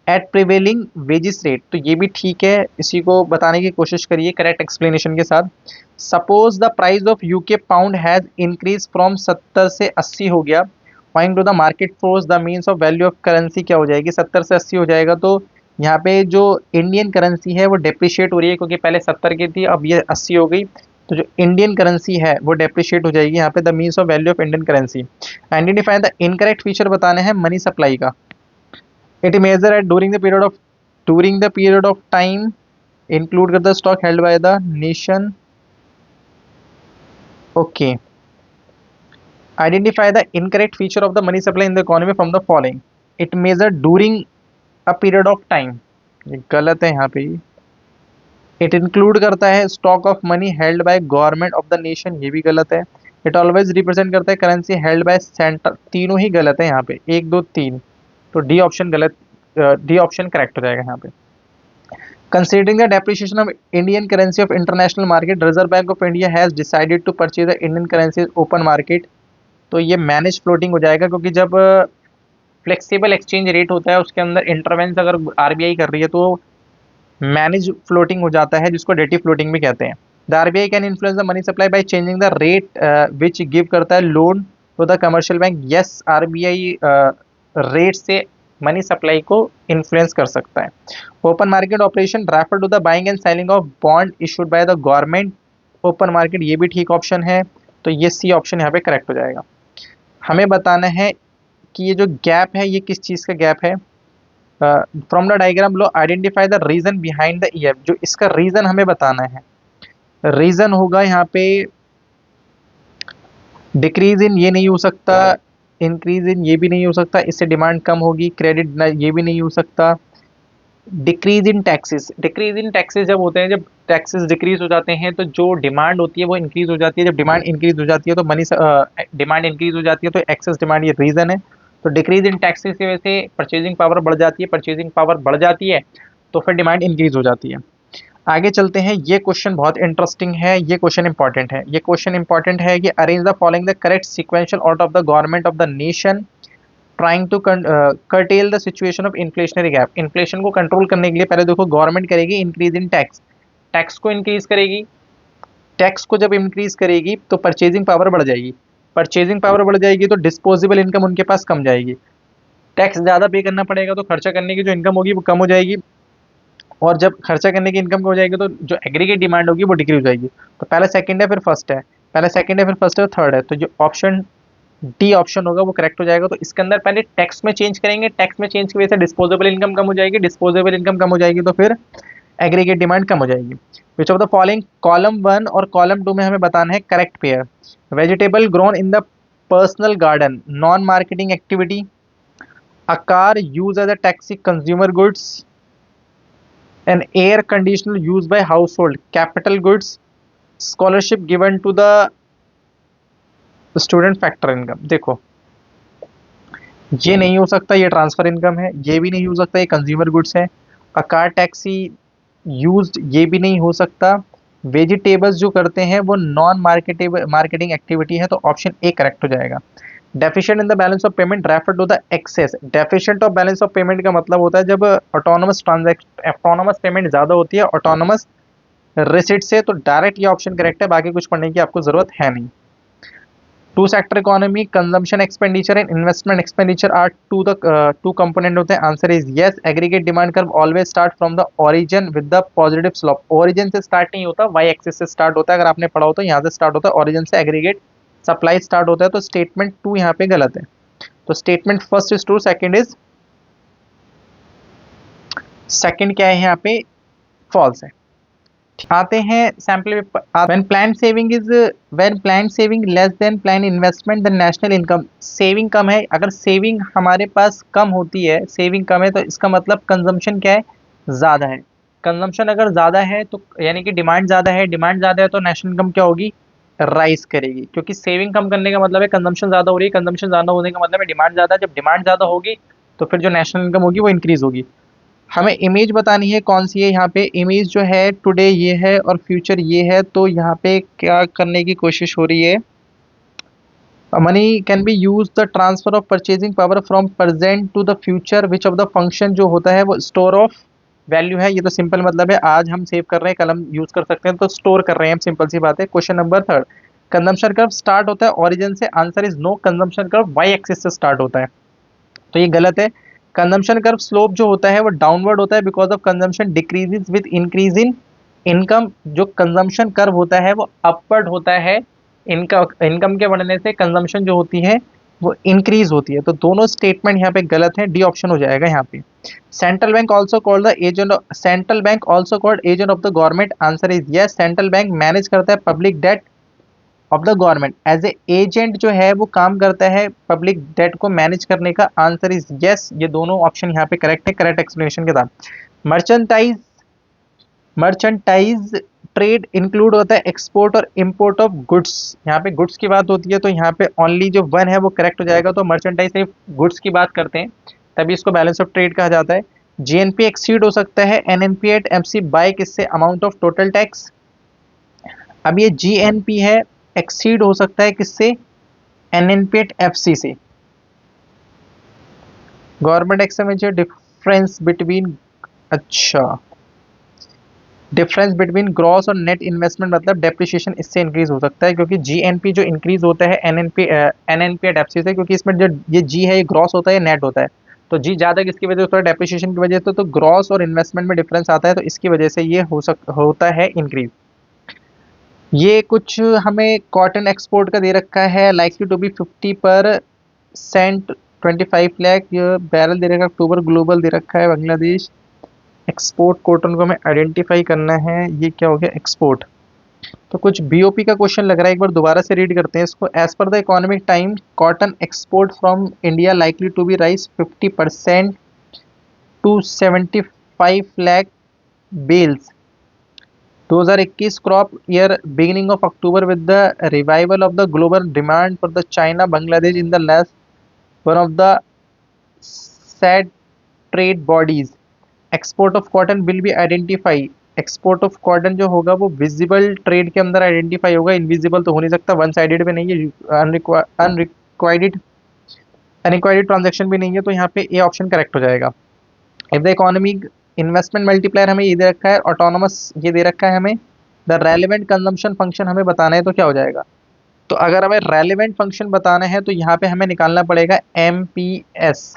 at prevailing wages rate, तो ये भी ठीक है, इसी को बताने की कोशिश करिए करेक्ट एक्सप्लेनेशन के साथ। Suppose the price of UK pound has increase from 70 से 80 हो गया, point two the market force the means of value of currency क्या हो जाएगी, 70 से 80 हो जाएगा, तो यहाँ पे जो इंडियन करेंसी है वो डेप्रिशिएट हो रही है, क्योंकि पहले 70 की थी अब ये 80 हो गई, तो जो इंडियन करेंसी है वो डेप्रिशिएट हो जाएगी यहाँ पे, the means of value of Indian currency. Identify the incorrect feature बताने हैं मनी सप्लाई का। It measure at during the period of time include the stock held by the nation. Okay, identify the incorrect feature of the money supply in the economy from the following. It measure during a period of time, ये गलत है यहाँ पे। It include करता है stock of money held by government of the nation, ये भी गलत है। इट ऑलवेज रिप्रेजेंट करता है करेंसी हेल्ड बाय सेंटर, तीनों ही गलत है यहाँ पे, 1 2 3, तो डी ऑप्शन गलत, डी ऑप्शन करेक्ट हो जाएगा यहाँ पे। Considering the depreciation of Indian currency of international market, Reserve Bank of India has decided to purchase the Indian currency open market, तो ये मैनेज फ्लोटिंग हो जाएगा, क्योंकि जब फ्लेक्सिबल एक्सचेंज रेट होता है उसके अंदर इंटरवेंस अगर आरबीआई कर रही है तो मैनेज फ्लोटिंग हो जाता है, जिसको डेटी फ्लोटिंग भी कहते हैं। The RBI can influence the money supply by changing the rate which give करता है loan to the commercial bank, yes RBI rate से मनी सप्लाई को इन्फ्लुएंस कर सकता है। Open market operation refer to the buying and selling of bond issued by the government, open market ये भी ठीक ऑप्शन है, तो ये सी ऑप्शन यहाँ पे करेक्ट हो जाएगा। हमें बताना है कि ये जो गैप है ये किस चीज़ का गैप है। फ्रॉम द डायग्राम लो identify the reason behind the EF, जो इसका रीजन हमें बताना है। रीजन होगा यहाँ पे डिक्रीज इन, ये नहीं हो सकता, इंक्रीज इन ये भी नहीं हो सकता, इससे डिमांड कम होगी, क्रेडिट ये भी नहीं हो सकता। Decrease in taxes, decrease in taxes जब होते हैं, जब टैक्सेस डिक्रीज हो जाते हैं तो जो डिमांड होती है वो इंक्रीज हो जाती है, जब डिमांड इंक्रीज हो जाती है तो मनी डिमांड इंक्रीज हो जाती है तो एक्सेस डिमांड, ये रीजन है। तो डिक्रीज इन टैक्सेस की वजह से परचेजिंग पावर बढ़ जाती है, परचेजिंग पावर बढ़ जाती है तो फिर डिमांड इंक्रीज हो जाती है। आगे चलते हैं, ये क्वेश्चन बहुत इंटरेस्टिंग है, ये क्वेश्चन इंपॉर्टेंट है, ये क्वेश्चन इंपॉर्टेंट है कि arrange the following the correct sequential order of the government of the nation trying to curtail the situation of inflationary gap. Inflation को कंट्रोल करने के लिए पहले देखो गवर्नमेंट करेगी इंक्रीज इन टैक्स, टैक्स को इंक्रीज करेगी, टैक्स को जब इंक्रीज करेगी तो परचेजिंग पावर बढ़ जाएगी, परचेजिंग पावर बढ़ जाएगी तो डिस्पोजेबल इनकम उनके पास कम जाएगी, टैक्स ज़्यादा पे करना पड़ेगा तो खर्चा करने की जो इनकम होगी वो कम हो जाएगी, और जब खर्चा करने की इनकम हो जाएगी तो जो एग्रीगेट डिमांड होगी वो डिक्रीज हो जाएगी। तो पहले सेकंड है फिर फर्स्ट है, पहले सेकंड है फिर फर्स्ट है थर्ड है, तो जो ऑप्शन डी ऑप्शन होगा वो करेक्ट हो जाएगा। तो इसके अंदर पहले टैक्स में चेंज करेंगे, टैक्स में चेंज की वजह से डिस्पोजेबल इनकम कम हो जाएगी, डिस्पोजेबल इनकम कम हो जाएगी तो फिर एग्रीगेट डिमांड कम हो जाएगी। Which of the following column 1 और कॉलम 2 में हमें बताना है correct pair. Vegetable grown in the personal garden, non marketing activity, a car use as a taxi, consumer goods, an air conditioner use by household, capital goods, scholarship given to the student, factor income. देखो ये नहीं हो सकता, ये transfer income है, ये भी नहीं हो सकता, ये कंज्यूमर गुड्स है, अ कार टैक्सी यूज्ड ये भी नहीं हो सकता, वेजिटेबल्स जो करते हैं वो नॉन मार्केटिंग एक्टिविटी है, तो ऑप्शन ए करेक्ट हो जाएगा। Deficient in the balance of payment refer to the excess, deficient of balance of payment का मतलब होता है जब ऑटोनोमस पेमेंट ज़्यादा होती है ऑटोनोमस रिसिट से, तो डायरेक्ट ये ऑप्शन करेक्ट है, बाकी कुछ पढ़ने की आपको ज़रूरत है नहीं। Two sector economy, consumption expenditure and investment expenditure are two component होते हैं, answer is yes. Aggregate demand curve always start from the origin with the positive slope, origin से स्टार्ट नहीं होता, वाई एक्सिस से स्टार्ट होता है, अगर आपने पढ़ा हो तो यहाँ से स्टार्ट होता है, ओरिजिन से एग्रीगेट सप्लाई स्टार्ट होता है, तो स्टेटमेंट 2 यहाँ पे गलत है, तो statement first is true, second क्या है यहाँ पे फॉल्स है। आते हैं sample when plan saving less than plan investment the national income, saving कम है, अगर सेविंग हमारे पास कम होती है, सेविंग कम है तो इसका मतलब कंजम्पशन क्या है, ज़्यादा है, कंजम्पशन अगर ज़्यादा है तो यानी कि डिमांड ज़्यादा है, डिमांड ज़्यादा है तो नेशनल इनकम क्या होगी, राइज करेगी, क्योंकि सेविंग कम करने का मतलब है कंजम्पशन ज़्यादा हो रही है, कंजम्पशन ज़्यादा होने का मतलब है डिमांड ज़्यादा, जब डिमांड ज़्यादा होगी तो फिर जो नेशनल इनकम होगी वो इंक्रीज होगी, हमें इमेज बतानी है कौन सी है। यहाँ पे इमेज जो है टुडे ये है और फ्यूचर ये है, तो यहाँ पे क्या करने की कोशिश हो रही है, money can be use the transfer of purchasing power from present to the future which of the function जो होता है वो स्टोर ऑफ वैल्यू है। ये तो सिंपल मतलब है, आज हम सेव कर रहे हैं कल हम यूज कर सकते हैं, तो स्टोर कर रहे हैं हम, सिंपल सी बात है। Question number third, consumption curve start होता है ओरिजिन से, answer is no, consumption curve Y axis से स्टार्ट होता है, तो ये गलत है। कंजम्पशन कर्व स्लोप जो होता है वो डाउनवर्ड होता है because of consumption decreases with increase in income. जो कंजम्पशन कर्व होता है वो अपवर्ड होता है, इनकम के बढ़ने से कंजम्पशन जो होती है वो इंक्रीज होती है। तो दोनों स्टेटमेंट यहाँ पे गलत है, डी ऑप्शन हो जाएगा यहाँ पे। Central bank also called the agent, central bank also called agent of the government, answer is yes, central bank manage करता है public debt of the government, as a agent जो है वो काम करता है पब्लिक डेट को मैनेज करने का, आंसर इज यस। ये दोनों ऑप्शन यहाँ पे करेक्ट है, करेक्ट एक्सप्लेनेशन के साथ। मर्चेंटाइज, मर्चेंटाइज ट्रेड इंक्लूड होता है एक्सपोर्ट और इंपोर्ट ऑफ गुड्स, यहाँ पे गुड्स की बात होती है तो यहाँ पे ओनली जो वन है वो करेक्ट हो जाएगा, तो मर्चेंटाइज सिर्फ गुड्स की बात करते हैं, तभी इसको बैलेंस ऑफ ट्रेड कहा जाता है। जीएनपी एक्सीड हो सकता है एनएनपी एट एमसी बाय किससे, अमाउंट ऑफ टोटल टैक्स। अब ये जीएनपी है, एक्सीड हो सकता है किससे, एनएनपी एट एफसी से। गवर्नमेंट एक्सपेंडिचर डिफरेंस बिटवीन, अच्छा, डिफरेंस बिटवीन ग्रॉस और नेट इन्वेस्टमेंट मतलब डेप्रिसिएशन इससे इंक्रीज हो सकता है, क्योंकि जीएनपी जो इंक्रीज होता है एनएनपी एट एफसी से, क्योंकि इसमें जो ये जी है ये ग्रॉस होता है, नेट होता है, तो जी ज़्यादा किसकी वजह से होता है, डेप्रिसिएशन की वजह से, तो ग्रॉस और इन्वेस्टमेंट में डिफरेंस आता है, तो इसकी वजह से ये होता है इंक्रीज। ये कुछ हमें कॉटन एक्सपोर्ट का दे रखा है, लाइकली टू बी 50% 25 लाख, ये बैरल दे रखा है, अक्टूबर ग्लोबल दे रखा है, बांग्लादेश। एक्सपोर्ट कॉटन को हमें आइडेंटिफाई करना है, ये क्या हो गया एक्सपोर्ट, तो कुछ बीओपी का क्वेश्चन लग रहा है, एक बार दोबारा से रीड करते हैं इसको। As per the economic time cotton export from India likely to be rise 50% to 75 lakh bales. 2021 crop year beginning of October with the revival of the global demand for the China Bangladesh in the last one of the said trade bodies. Export of cotton will be identify, export of cotton जो होगा वो visible trade के अंदर identify होगा, invisible तो हो नहीं सकता, वन साइडेड भी नहीं है, अनरिक्वायर्ड अनरिक्वायर्ड ट्रांजेक्शन भी नहीं है, तो यहाँ पे ए ऑप्शन करेक्ट हो जाएगा। If the economic investment multiplier हमें ये दे रखा है, ऑटोनोमस ये दे रखा है हमें, द रेलिवेंट कंजम्पशन फंक्शन हमें बताना है, तो क्या हो जाएगा, तो अगर हमें रेलिवेंट फंक्शन बताना है तो यहाँ पे हमें निकालना पड़ेगा एम पी एस,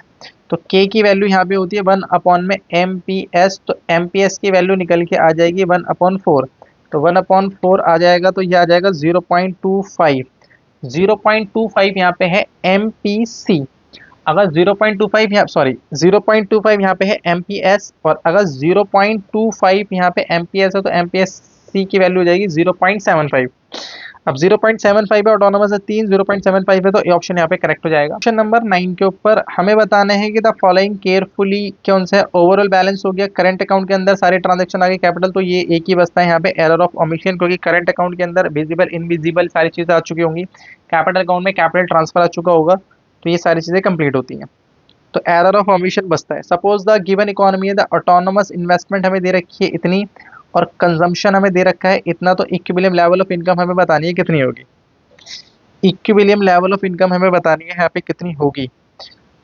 तो के की वैल्यू यहाँ पे होती है 1 में एम पी एस, तो एम पी एस की वैल्यू निकल के आ जाएगी 1/4, तो 1/4 आ जाएगा, तो ये आ जाएगा 0.25, 0.25 यहाँ पे है एम पी सी। अगर 0.25 यहाँ, सॉरी 0.25 यहाँ पे है एम पी एस, और अगर 0.25 यहाँ पे एम पी एस है तो एम पी एस सी की वैल्यू हो जाएगी 0.75। अब 0.75 है, ऑटोनोमस है 3, 0.75 है, तो ए ऑप्शन यहाँ पे करेक्ट हो जाएगा। ऑप्शन नंबर 9 के ऊपर हमें बताना है कि द फॉलोइंग केयरफुली कौन सा है, ओवरऑल बैलेंस हो गया, करंट अकाउंट के अंदर सारे ट्रांजेक्शन आ गए कैपिटल, तो ये एक ही बसता है यहाँ पे एरर ऑफ ओमिशन, क्योंकि करंट अकाउंट के अंदर विजिबल इनविजिबल सारी चीजें आ चुकी होंगी, कैपिटल अकाउंट में कैपिटल ट्रांसफर आ चुका होगा, तो ये सारी चीजें कंप्लीट होती हैं, तो एरर ऑफ ओमिशन बचता है। सपोज द गिवन इकोनॉमी है, द ऑटोनोमस इन्वेस्टमेंट हमें दे रखी है इतनी, और कंजम्पशन हमें दे रखा है इतना, तो इक्विलिब्रियम लेवल ऑफ इनकम हमें बतानी है कितनी होगी, इक्विलिब्रियम लेवल ऑफ इनकम हमें बतानी है यहाँ पे कितनी होगी।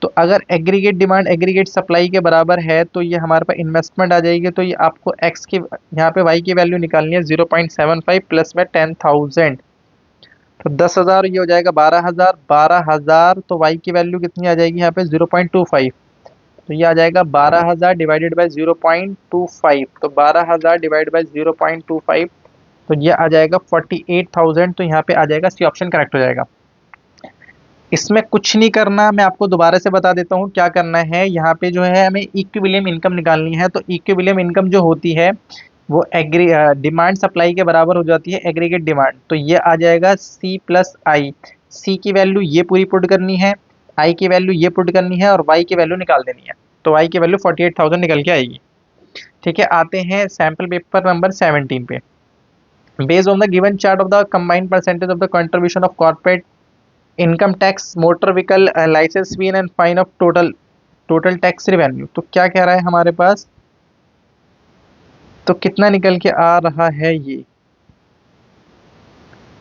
तो अगर एग्रीगेट डिमांड एग्रीगेट सप्लाई के बराबर है तो ये हमारे पास इन्वेस्टमेंट आ जाएगी, तो ये आपको एक्स की यहाँ पे वाई की वैल्यू निकालनी है 0.75 प्लस में 10,000, तो 10,000 ये हो जाएगा 12,000, 12,000 तो वाई की वैल्यू कितनी आ जाएगी यहाँ पे 0.25, तो ये आ जाएगा 12,000 डिवाइडेड बाय 0.25, तो 12,000 डिवाइड बाय 0.25, तो ये आ जाएगा 48,000, तो यहाँ पे आ जाएगा सी ऑप्शन करेक्ट हो जाएगा। इसमें कुछ नहीं करना, मैं आपको दोबारा से बता देता हूँ क्या करना है। यहाँ पे जो है हमें इक्विलिब्रियम इनकम निकालनी है, तो इक्विलिब्रियम इनकम जो होती है वो डिमांड सप्लाई के बराबर हो जाती है एग्रीगेट डिमांड, तो ये आ जाएगा सी प्लस आई, सी की वैल्यू ये पूरी पुट करनी है, आई की वैल्यू ये पुट करनी है, और वाई की वैल्यू निकाल देनी है, तो वाई की वैल्यू 48,000 निकल के आएगी। ठीक है, आते हैं सैम्पल पेपर नंबर 17 पे। Based on the given chart of the combined percentage of the contribution of corporate income tax motor vehicle licence fee and fine of total tax revenue, तो क्या कह रहा है हमारे पास, तो कितना निकल के आ रहा है ये?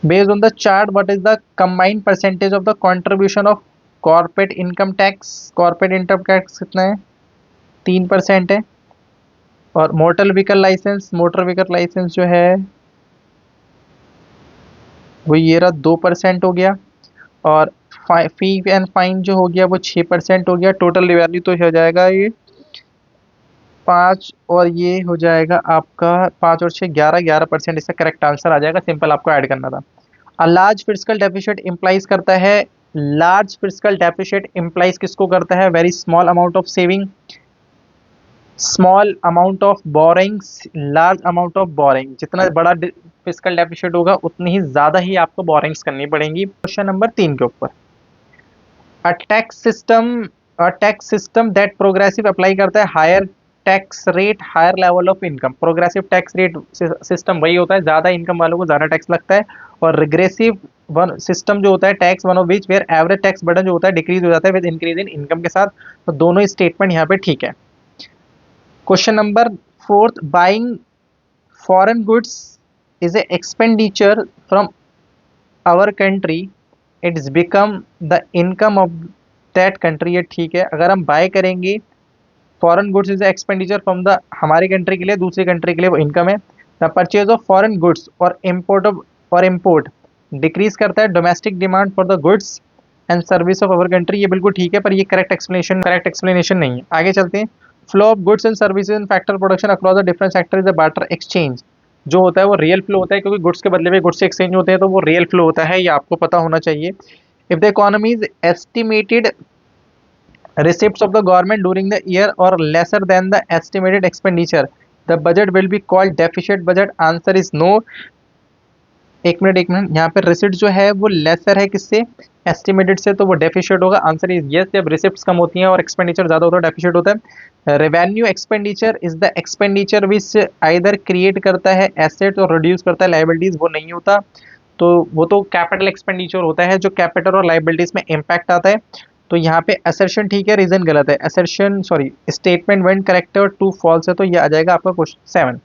Based on the chart, what is the combined percentage of the contribution of corporate income tax? corporate income tax कितना है? 3% है। और मोटर व्हीकल लाइसेंस जो है वो ये रहा 2% हो गया। और फी एंड फाइन जो हो गया वो 6% हो गया। टोटल रिवेन्यू तो हो जाएगा ये 5, और ये हो जाएगा आपका 5 और 6 11, 11% इसका करेक्ट आंसर आ जाएगा। सिंपल आपको ऐड करना था। A large fiscal deficit implies करता है, लार्ज फिस्कल डेफिसिट इम्प्लाइज किसको करता है? Very small amount of saving, small amount of borings, large amount of boring. जितना बड़ा फिस्कल डेफिसिट होगा उतनी ही ज्यादा ही आपको बोरिंग्स करनी पड़ेंगी। क्वेश्चन नंबर 3 के ऊपर, a tax system that progressive apply करता है higher tax rate higher level of income. Progressive tax rate system वही होता है, ज्यादा इनकम वालों को ज्यादा टैक्स लगता है। और रिग्रेसिव वन सिस्टम जो होता है tax one of which where average tax burden जो होता है डिक्रीज हो जाता है विद इंक्रीज इन इनकम के साथ। तो दोनों स्टेटमेंट यहाँ पे ठीक है। Question number 4, buying foreign goods is a expenditure from our country, it is become the income of that country. ये ठीक है। अगर हम बाय करेंगे foreign goods is expenditure from the हमारी कंट्री के लिए दूसरी कंट्री के लिए वो इनकम है। The purchase of foreign goods और इम्पोर्ट डिक्रीज करता है domestic demand for the goods and service of our country. ये बिल्कुल ठीक है, पर ये करेक्ट एक्सप्लेनेशन नहीं है। आगे चलते हैं। Flow of goods and services in factor production across the different sector is the barter exchange. जो होता है वो रियल फ्लो होता है, क्योंकि गुड्स के बदले में गुड्स एक्सचेंज होते हैं, तो वो रियल फ्लो होता है, ये आपको पता होना चाहिए। If the economy is estimated receipts of the government during the year or lesser than the estimated expenditure, the budget will be called deficit budget। Answer is no. एक मिनट, यहाँ पे रिसिप्ट जो है वो लेसर है किससे? Estimated से, तो वो डेफिशिट होगा। Answer is yes. जब रिसिप्ट्स कम होती हैं और एक्सपेंडिचर ज्यादा होता है डेफिशिट होता है। Revenue expenditure is the expenditure which either create करता है एसेट और रिड्यूस करता है लाइबिलिटीज, वो नहीं होता। तो वो तो कैपिटल एक्सपेंडिचर होता है जो कैपिटल और लाइबिलिटीज में इम्पैक्ट आता है। तो यहाँ पे असर्शन ठीक है, रीजन गलत है। असर्शन स्टेटमेंट 1 करेक्ट है और 2 फॉल्स है, तो ये आ जाएगा आपका question 7।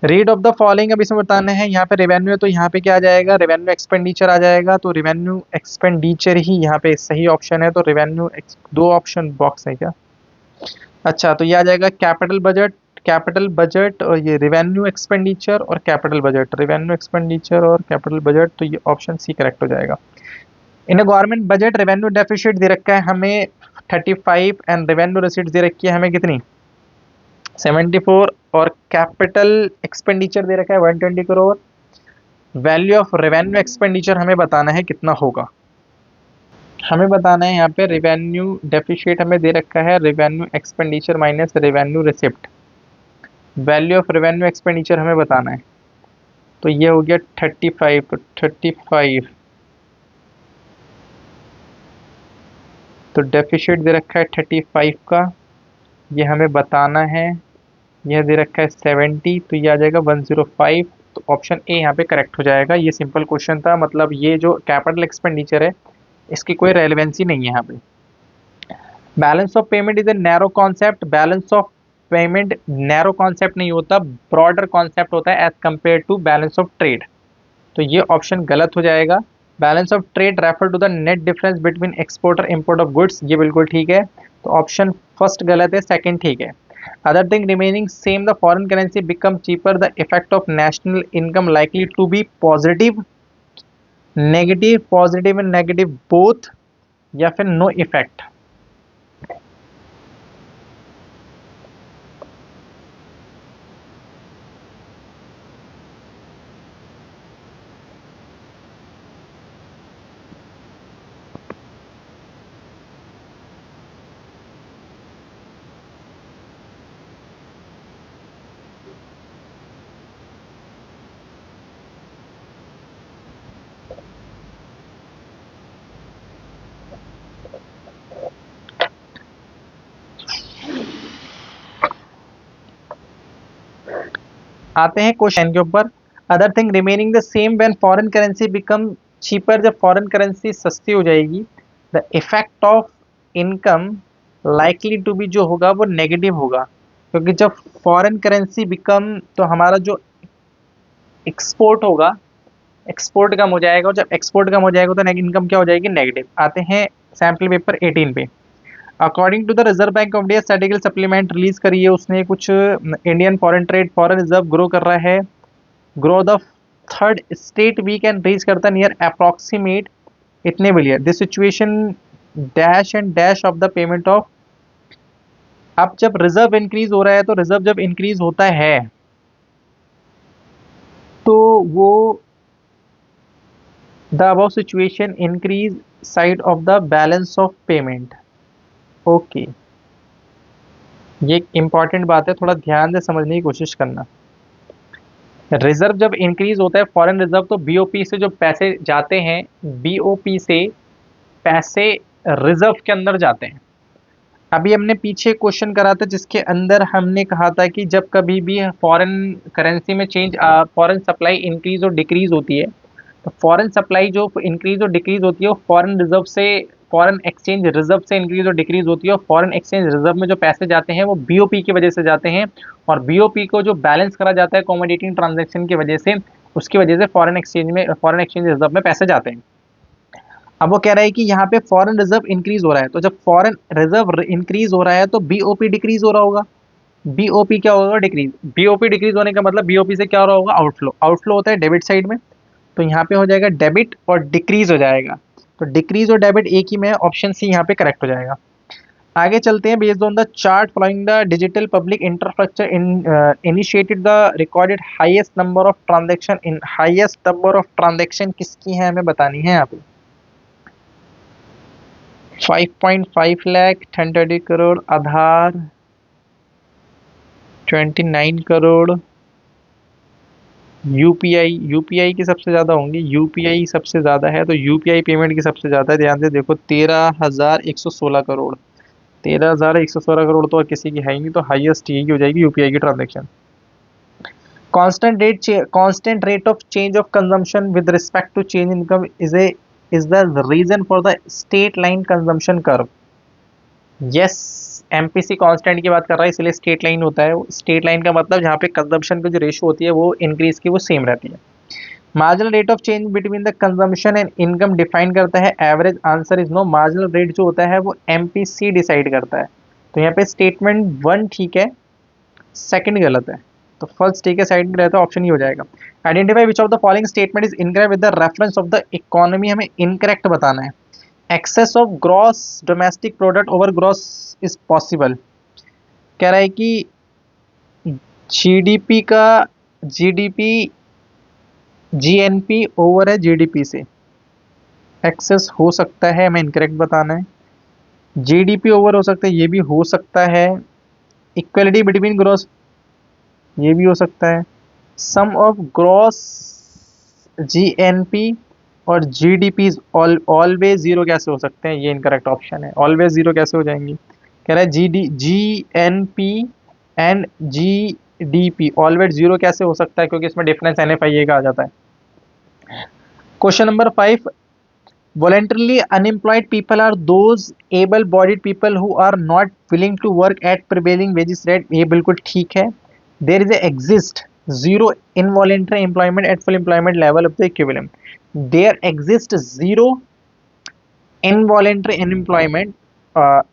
Read of the following अब इसमें बताना है। यहाँ पे रेवेन्यू है तो यहाँ पे क्या आ जाएगा? रेवेन्यू एक्सपेंडिचर आ जाएगा। तो रेवेन्यू एक्सपेंडिचर ही यहाँ पे सही ऑप्शन है। तो रेवेन्यू 2 ऑप्शन बॉक्स है क्या? अच्छा, तो ये आ जाएगा कैपिटल बजट और ये रेवेन्यू एक्सपेंडिचर और कैपिटल बजट, रेवेन्यू एक्सपेंडिचर और कैपिटल बजट। तो ये ऑप्शन सी करेक्ट हो जाएगा। In government budget revenue deficit दे रखा है हमें 35 एंड रेवेन्यू रिसीट्स दे रखी है हमें कितनी? 74। और कैपिटल एक्सपेंडिचर दे रखा है 120 crore. Value of revenue expenditure हमें बताना है कितना होगा। हमें बताना है यहाँ पे रेवेन्यू डेफिसिट हमें दे रखा है revenue expenditure minus revenue receipt. Value of revenue expenditure हमें बताना है। तो ये हो गया 35। तो 35 तो डेफिसिट दे रखा है 35 का, ये हमें बताना है। यह दे रखा है 70, तो ये आ जाएगा 105। तो ऑप्शन ए यहाँ पे करेक्ट हो जाएगा। ये सिंपल क्वेश्चन था, मतलब ये जो कैपिटल एक्सपेंडिचर है इसकी कोई रेलेवेंसी नहीं है यहाँ पे। Balance of payment is a narrow concept. Balance of payment narrow concept नहीं होता, ब्रॉडर कॉन्सेप्ट होता है as compare to balance of trade. तो ये ऑप्शन गलत हो जाएगा। Balance of trade refer to the net difference between export और इम्पोर्ट ऑफ गुड्स, ये बिल्कुल ठीक है। तो ऑप्शन फर्स्ट गलत है, सेकंड ठीक है। Other thing remaining same, the foreign currency become cheaper, the effect of national income likely to be positive, negative, positive and negative both, या फिर नो इफेक्ट। आते हैं क्वेश्चन के ऊपर। Other thing remaining the same when foreign currency become cheaper, जब foreign currency सस्ती हो जाएगी, the effect of income likely to be जो होगा वो नेगेटिव होगा। क्योंकि जब फॉरेन करेंसी बिकम, तो हमारा जो एक्सपोर्ट होगा, एक्सपोर्ट कम हो जाएगा, और जब एक्सपोर्ट कम हो जाएगा तो नेट इनकम क्या हो जाएगी, नेगेटिव। आते हैं सैम्पल पेपर 18 पे। According to the Reserve Bank of India statical supplement release करी है उसने कुछ, Indian foreign trade foreign reserve grow कर रहा है, grow the third state week and reach करता नियर अप्रॉक्सीमेट इतने billion, this situation dash and dash of the payment of. अब जब रिजर्व इंक्रीज हो रहा है, तो रिजर्व जब इंक्रीज होता है तो वो the above situation increase side of the balance of payment. Okay, ये एक इंपॉर्टेंट बात है, थोड़ा ध्यान से समझने की कोशिश करना। रिजर्व जब इंक्रीज होता है फॉरेन रिजर्व, तो बीओपी से जो पैसे जाते हैं, बीओपी से पैसे रिजर्व के अंदर जाते हैं। अभी हमने पीछे क्वेश्चन करा था जिसके अंदर हमने कहा था कि जब कभी भी फॉरेन करेंसी में चेंज, फॉरेन सप्लाई इंक्रीज और डिक्रीज होती है, तो फॉरेन सप्लाई जो इंक्रीज और डिक्रीज होती है वो फॉरेन रिजर्व से, फॉरेन एक्सचेंज रिजर्व से इंक्रीज और डिक्रीज होती है, और फॉरेन एक्सचेंज रिजर्व में जो पैसे जाते हैं वो बीओपी की वजह से जाते हैं, और बीओपी को जो बैलेंस करा जाता है कॉमोडिटी ट्रांजैक्शन की वजह से, उसकी वजह से फॉरेन एक्सचेंज रिजर्व में पैसे जाते हैं। अब वो कह रहा है कि यहाँ पे फॉरेन रिजर्व इंक्रीज हो रहा है, तो जब फॉरेन रिजर्व इंक्रीज हो रहा है तो बीओपी डिक्रीज हो रहा होगा। बीओपी क्या होगा, डिक्रीज। बीओपी डिक्रीज होने का मतलब बीओपी से क्या हो रहा होगा, आउटफ्लो। आउटफ्लो होता है डेबिट साइड में, तो यहाँ पे हो जाएगा डेबिट और डिक्रीज हो जाएगा, तो डिक्रीज और डेबिट एक ही में, ऑप्शन सी यहाँ पे करेक्ट हो जाएगा। आगे चलते हैं। Based on the chart following the digital public infrastructure initiated the recorded highest number of transaction in, highest number of transaction किसकी है हमें बतानी है यहाँ पे। 5.5 लाख, 1030 करोड़, आधार 29 करोड़, यूपीआई, यूपीआई की सबसे ज़्यादा होंगी, यूपीआई सबसे ज़्यादा है, तो यूपीआई पेमेंट की सबसे ज़्यादा है। ध्यान से देखो 13,116 करोड़, 13,116 करोड़ तो और किसी की है ही नहीं, तो हाईएस्ट यही हो जाएगी यूपीआई की transaction. Constant rate of change of consumption with respect to change income is the reason for the state line consumption curve. Yes, MPC constant की बात कर रहा है इसलिए स्टेट लाइन होता है। स्टेट लाइन का मतलब जहाँ पे कंजम्पशन की जो रेशो होती है वो इंक्रीज की वो सेम रहती है। Marginal rate of change between the consumption and income define करता है average, answer is no. Marginal rate जो होता है वो एमपीसी डिसाइड करता है, तो यहाँ पे स्टेटमेंट 1 ठीक है, सेकंड गलत है, तो फर्स्ट ठीक है, साइड में रहता है, ऑप्शन ही हो जाएगा। Identify which of the following statement is incorrect with the reference of the economy, हमें इनकरेक्ट बताना है। Excess of gross domestic product over gross is possible, कह रहा है कि जीडीपी का, जीडीपी जीएनपी ओवर है जीडीपी से, एक्सेस हो सकता है, हमें इनकरेक्ट बताना है। जीडीपी ओवर हो सकता है, ये भी हो सकता है। इक्वलिटी बिटवीन ग्रॉस, ये भी हो सकता है। सम ऑफ ग्रॉस जीएनपी और जीडीपी ऑलवेज जीरो कैसे हो सकते हैं, ये इनकरेक्ट ऑप्शन है। ऑलवेज जीरो कैसे हो जाएंगी, कह रहा है GNP and GDP always zero कैसे हो सकता है, क्योंकि इसमें डिफरेंस एनएफआईए का आ जाता है। Question number 5, voluntarily unemployed people are those able bodied people who are not willing to work at prevailing wages rate, ये बिल्कुल ठीक है। there is a exist zero involuntary employment at full employment level of the equivalent, there exists zero involuntary unemployment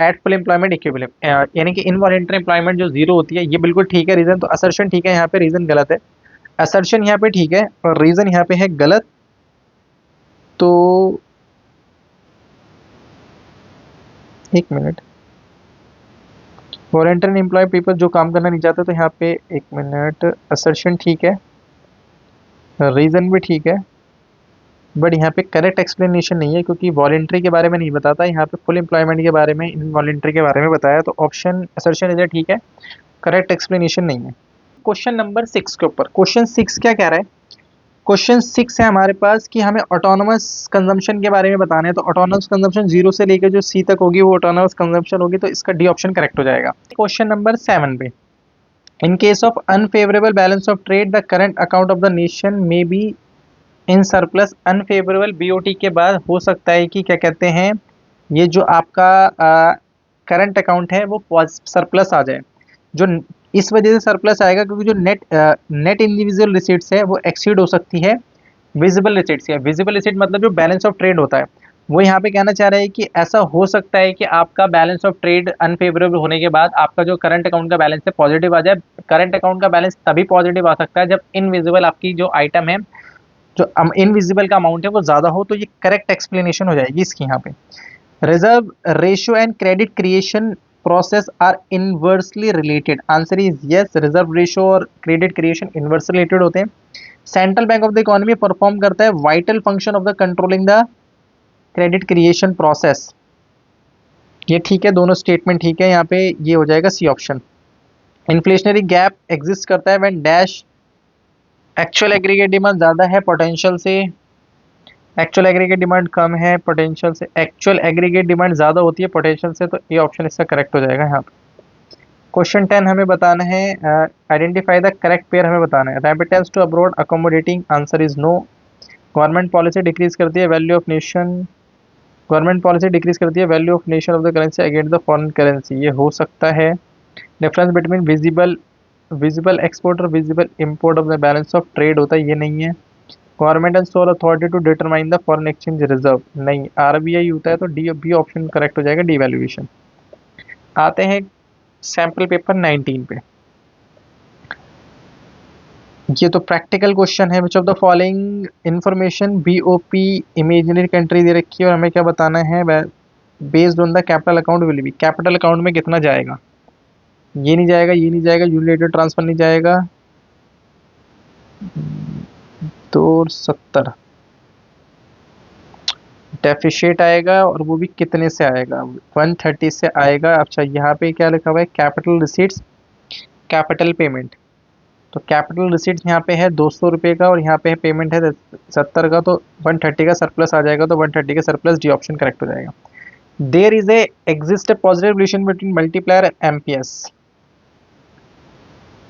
at full employment equivalent, यानी कि involuntary employment जो zero होती है, ये बिल्कुल ठीक है। रीजन तो असर्शन ठीक है, यहाँ पे रीजन गलत है। असर्शन यहाँ पे ठीक है और रीजन यहाँ पे है गलत। तो एक मिनट, वॉलंटरी एम्प्लॉय पीपल जो काम करना नहीं चाहते, तो यहाँ पे एक मिनट, असर्शन ठीक है, रीज़न भी ठीक है, बट यहाँ पे करेक्ट एक्सप्लेनेशन नहीं है, क्योंकि वॉलंटरी के बारे में नहीं बताता, यहाँ पे फुल एम्प्लॉयमेंट के बारे में, इनवॉलंटरी के बारे में बताया, तो ऑप्शन असर्शन इधर ठीक है, करेक्ट एक्सप्लेनेशन नहीं है। क्वेश्चन नंबर 6 के ऊपर, क्वेश्चन 6 क्या कह रहा है, क्वेश्चन 6 है हमारे पास कि हमें ऑटोनोमस कंजम्पशन के बारे में बताना है। तो ऑटोनोमस कंजम्पशन 0 से लेकर जो सी तक होगी वो ऑटोनोमस कंजम्पशन होगी, तो इसका डी ऑप्शन करेक्ट हो जाएगा। क्वेश्चन नंबर 7 पे, in case of unfavourable balance of trade the current account of the nation में be in surplus. Unfavourable BOT के बाद हो सकता है कि क्या कहते हैं, ये जो आपका करंट अकाउंट है वो सरप्लस आ जाए। जो इस वजह से सरप्लस आएगा क्योंकि जो नेट इंडिविजुअल रिसीट्स है वो एक्सीड हो सकती है विजिबल रिसीट्स है। विजिबल रिसीट मतलब जो बैलेंस ऑफ ट्रेड होता है, वो यहाँ पे कहना चाह रहा है कि ऐसा हो सकता है कि आपका बैलेंस ऑफ ट्रेड अनफेवरेबल होने के बाद आपका जो करंट अकाउंट का बैलेंस है पॉजिटिव आ जाए। करंट अकाउंट का बैलेंस तभी पॉजिटिव आ सकता है जब इनविजिबल आपकी जो आइटम है, जो इनविजिबल का अमाउंट है वो ज्यादा हो। तो ये करेक्ट एक्सप्लेनेशन हो जाएगी इसकी यहाँ पे। Reserve ratio and credit creation process are inversely related. Answer is yes, reserve ratio और क्रेडिट क्रिएशन इनवर्सली रिलेटेड होते हैं। Central bank of the economy perform करता है vital function of the controlling the credit creation process. ये ठीक है, दोनों statement ठीक है, यहाँ पे ये हो जाएगा C option. Inflationary gap exist करता है when dash actual aggregate demand ज्यादा है पोटेंशियल से, एक्चुअल एग्रीगेट डिमांड कम है पोटेंशियल से, एक्चुअल एग्रीगेट डिमांड ज्यादा होती है पोटेंशियल से। तो ये ऑप्शन इसका करेक्ट हो जाएगा यहाँ पे। क्वेश्चन 10 हमें बताना है आइडेंटिफाई द करेक्ट पेयर, हमें बताना है remittance to abroad accommodating. Answer is no. Government policy decrease करती है value of nation, government policy decrease करती है value of nation of the currency against the foreign currency. ये हो सकता है। Difference between visible visible export और visible import of the balance of trade होता है, ये नहीं है। Government and sole authority to determine the foreign exchange reserve, नहीं। आरबीआई होता है, तो डी बी ऑप्शन करेक्ट हो जाएगा, डिवैल्यूएशन। आते हैं सैंपल पेपर 19 पे। ये तो प्रैक्टिकल क्वेश्चन है। Which of the following information BOP imaginary country दे रखी है और हमें क्या बताना है, based on the capital account will be. Capital account में कितना जाएगा, ये नहीं जाएगा, ये नहीं जाएगा, यूनिलेटरल ट्रांसफर नहीं जाएगा। 270 डेफिशिएट आएगा और वो भी कितने से आएगा, 130 से आएगा। अच्छा यहाँ पे क्या लिखा हुआ है, कैपिटल रिसीट्स कैपिटल पेमेंट। तो कैपिटल रिसीट्स यहाँ पे है 200 रुपये का और यहाँ पे पेमेंट है 70 का, तो 130 का सरप्लस आ जाएगा। तो 130 का सरप्लस डी ऑप्शन करेक्ट हो जाएगा। There is a exist positive relation between multiplier and MPS.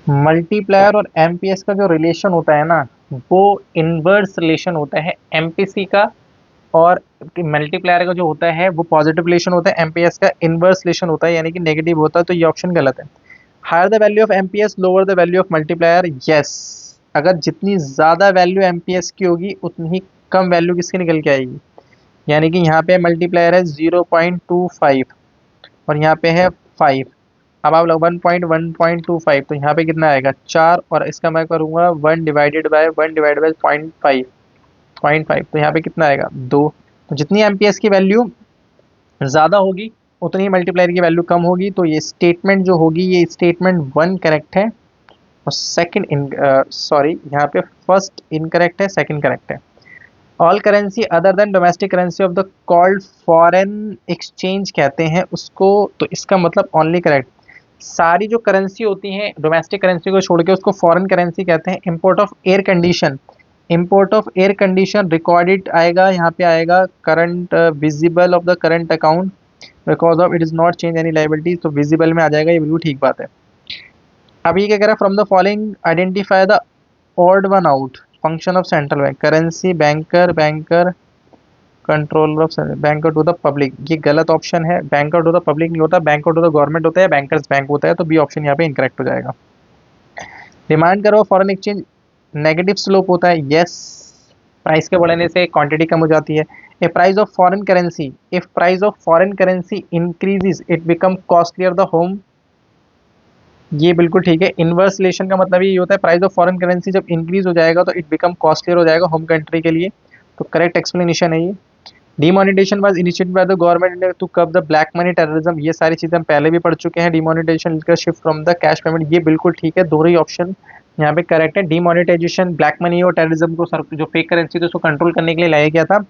Multiplier और एमपीएस का जो रिलेशन होता है ना, वो इनवर्स रिलेशन होता है एमपीसी का, और मल्टीप्लायर का जो होता है वो पॉजिटिव रिलेशन होता है, एमपीएस का इनवर्स रिलेशन होता है, यानी कि नेगेटिव होता है। तो ये ऑप्शन गलत है। Higher the value of MPS lower the value of multiplier, yes. अगर जितनी ज्यादा वैल्यू एमपीएस की होगी उतनी ही कम वैल्यू किसकी निकल के आएगी, यानी कि यहाँ पे मल्टीप्लायर है 0.25 और यहाँ पे है 5। अब आप लोग 1.25, तो यहाँ पे कितना आएगा 4, और इसका मैं करूँगा 1 डिवाइडेड बाय 0.5, तो यहाँ पे कितना आएगा 2। तो जितनी एमपीएस की वैल्यू ज़्यादा होगी उतनी मल्टीप्लायर की वैल्यू कम होगी। तो ये स्टेटमेंट जो होगी, ये स्टेटमेंट 1 करेक्ट है और सेकंड यहाँ पे फर्स्ट इनकरेक्ट है, सेकंड करेक्ट है। All currency other than domestic currency of the called foreign exchange कहते हैं उसको, तो इसका मतलब ओनली करेक्ट। सारी जो करेंसी होती है डोमेस्टिक करेंसी को छोड़ के उसको फॉरेन करेंसी कहते हैं। Import of air condition, import of air condition recorded आएगा, यहाँ पे आएगा current visible of the current account because of it is not change any liability, तो विजिबल में आ जाएगा, ये बिल्कुल ठीक बात है। अब ये क्या कह रहा है, from the following identify the odd one out function of central bank. Currency banker, banker controller of banker to the public, ये गलत ऑप्शन है। बैंकर टू द पब्लिक नहीं होता, बैंकर टू द गवर्नमेंट होता है, बैंकर्स बैंक होता है। तो बी ऑप्शन यहाँ पे इनकरेक्ट हो जाएगा। डिमांड करो फॉरेन एक्सचेंज नेगेटिव स्लोप होता है, यस। प्राइस के बढ़ने से क्वांटिटी कम हो जाती है। A price of foreign currency, if price of foreign currency increases it become costlier the home, ये बिल्कुल ठीक है। इनवर्स रिलेशन का मतलब ये होता है प्राइस ऑफ फॉरेन करेंसी जब इंक्रीज हो जाएगा तो इट बिकम कॉस्टलियर हो जाएगा होम कंट्री के लिए। तो करेक्ट एक्सप्लेनेशन है ये। Demonetisation was initiated by the government to curb the black money terrorism, ये सारी चीजें हम पहले भी पढ़ चुके हैं। डिमोनेटाइजेशन का shift from the cash payment, ये बिल्कुल ठीक है, दोनों ही ऑप्शन यहाँ पे करेक्ट है। डिमोनेटाइजेशन ब्लैक मनी और टेररिज्म को जो फेक करेंसी थी उसको कंट्रोल करने के लिए लाया गया था,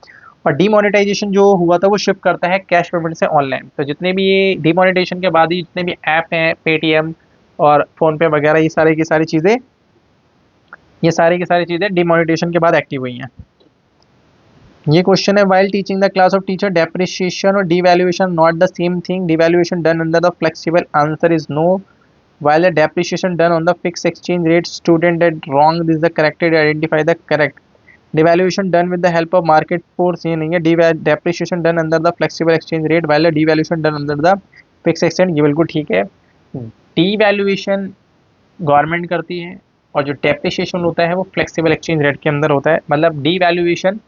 और डिमोनेटाइजेशन जो हुआ था वो शिफ्ट करता है कैश पेमेंट से ऑनलाइन। तो जितने भी ये डिमोनेटाइजेशन के बाद ही जितने भी ऐप हैं, पेटीएम और फोन पे वगैरह, ये सारी की सारी चीजें डिमोनेटाइजेशन के बाद एक्टिव हुई हैं। ये क्वेश्चन है, while teaching the class of teacher depreciation और devaluation not the same thing, devaluation done under the flexible, answer is no. while the depreciation done on the fixed exchange rate, student did wrong, this is the corrected, identify the correct। devaluation done with the help of market force, ये नहीं है। depreciation done under the flexible exchange rate while the devaluation done under the fixed exchange, ये बिल्कुल ठीक है। devaluation government करती है, और जो डेप्रिसिएशन होता है वो फ्लेक्सिबल एक्सचेंज रेट के अंदर होता है, मतलब डीवैल्यूएशन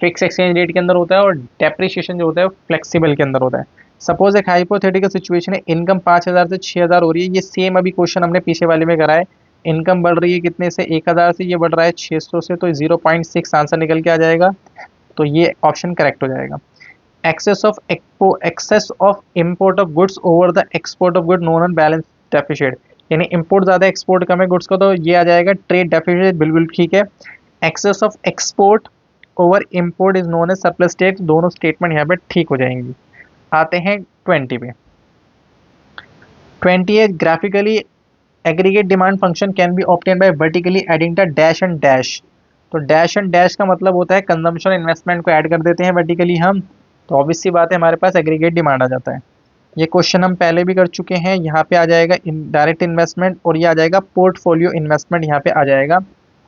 फिक्स एक्सचेंज रेट के अंदर होता है और डेप्रिसिएशन जो होता है वो फ्लेक्सिबल के अंदर होता है। सपोज एक हाइपोथेटिकल सिचुएशन है, इनकम 5,000 से 6,000 हो रही है, ये सेम अभी क्वेश्चन हमने पीछे वाले में करा है। इनकम बढ़ रही है कितने से, 1,000 से, ये बढ़ रहा है 600 से, तो 0.6 आंसर निकल के आ जाएगा, तो ये ऑप्शन करेक्ट हो जाएगा। Excess of import of goods over the export of good known on balance deficit, यानी इम्पोर्ट ज़्यादा एक्सपोर्ट कम है गुड्स को, तो ये आ जाएगा ट्रेड डेफिसिट, बिल्कुल ठीक है। Excess of export over import is known as surplus state, दोनों स्टेटमेंट यहाँ पे ठीक हो जाएंगी। आते हैं 20 पे। 20 है graphically aggregate demand function can be obtain bye vertically adding the dash and dash. तो डैश एंड डैश का मतलब होता है कंजम्पशन इन्वेस्टमेंट को ऐड कर देते हैं वर्टिकली हम, तो ऑब्वियस सी बात है हमारे पास एग्रीगेट डिमांड आ जाता है। ये क्वेश्चन हम पहले भी कर चुके हैं, यहाँ पे आ जाएगा डायरेक्ट इन्वेस्टमेंट, और ये आ जाएगा पोर्टफोलियो इन्वेस्टमेंट, यहाँ पे आ जाएगा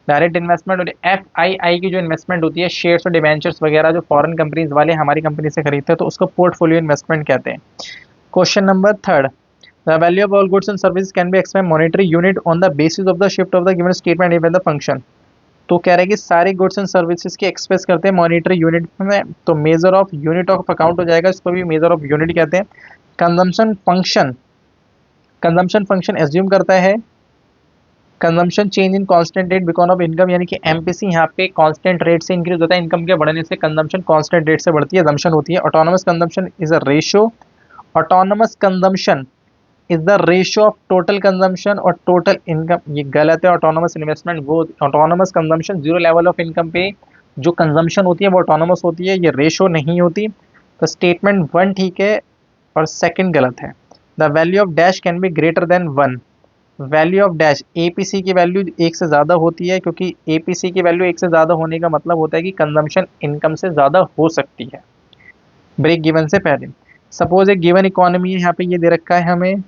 डायरेक्ट इन्वेस्टमेंट। और FII की जो इन्वेस्टमेंट होती है, शेयर्स और डिवेंचर्स वगैरह जो फॉरेन कंपनीज वाले हमारी कंपनी से खरीदते हैं, तो उसको पोर्टफोलियो इन्वेस्टमेंट कहते हैं। Question number 3, the value of all goods and service can be express monetary unit on the basis of the shift of the given statement even the function. तो कह रहे हैं कि सारे गुड्स एंड सर्विसेज की express करते हैं monetary unit में, तो measure of unit of account हो जाएगा, इसको भी मेजर ऑफ यूनिट कहते हैं। कंजम्पशन फंक्शन एज्यूम करता है consumption change in constant rate because of income, यानी कि MPC यहाँ पे कांस्टेंट रेट से इंक्रीज होता है, इनकम के बढ़ने से कंजम्पशन कांस्टेंट रेट से बढ़ती है, अजम्पशन होती है। Autonomous consumption is a ratio, autonomous consumption is the ratio of total consumption और टोटल इनकम, ये गलत है। ऑटोनोमस इन्वेस्टमेंट वो autonomous consumption, zero level of income पे जो कंजम्पशन होती है वो ऑटोनोमस होती है, ये रेशियो नहीं होती। तो स्टेटमेंट 1 ठीक है और सेकंड गलत है। The value of dash can be greater than 1। Value of dash, APC की वैल्यू 1 से ज़्यादा होती है, क्योंकि APC की वैल्यू 1 से ज़्यादा होने का मतलब होता है कि कंजम्पशन इनकम से ज़्यादा हो सकती है ब्रेक गिवन से पहले। सपोज एक गिवन इकोनॉमी है, यहाँ पे ये दे रखा है हमें,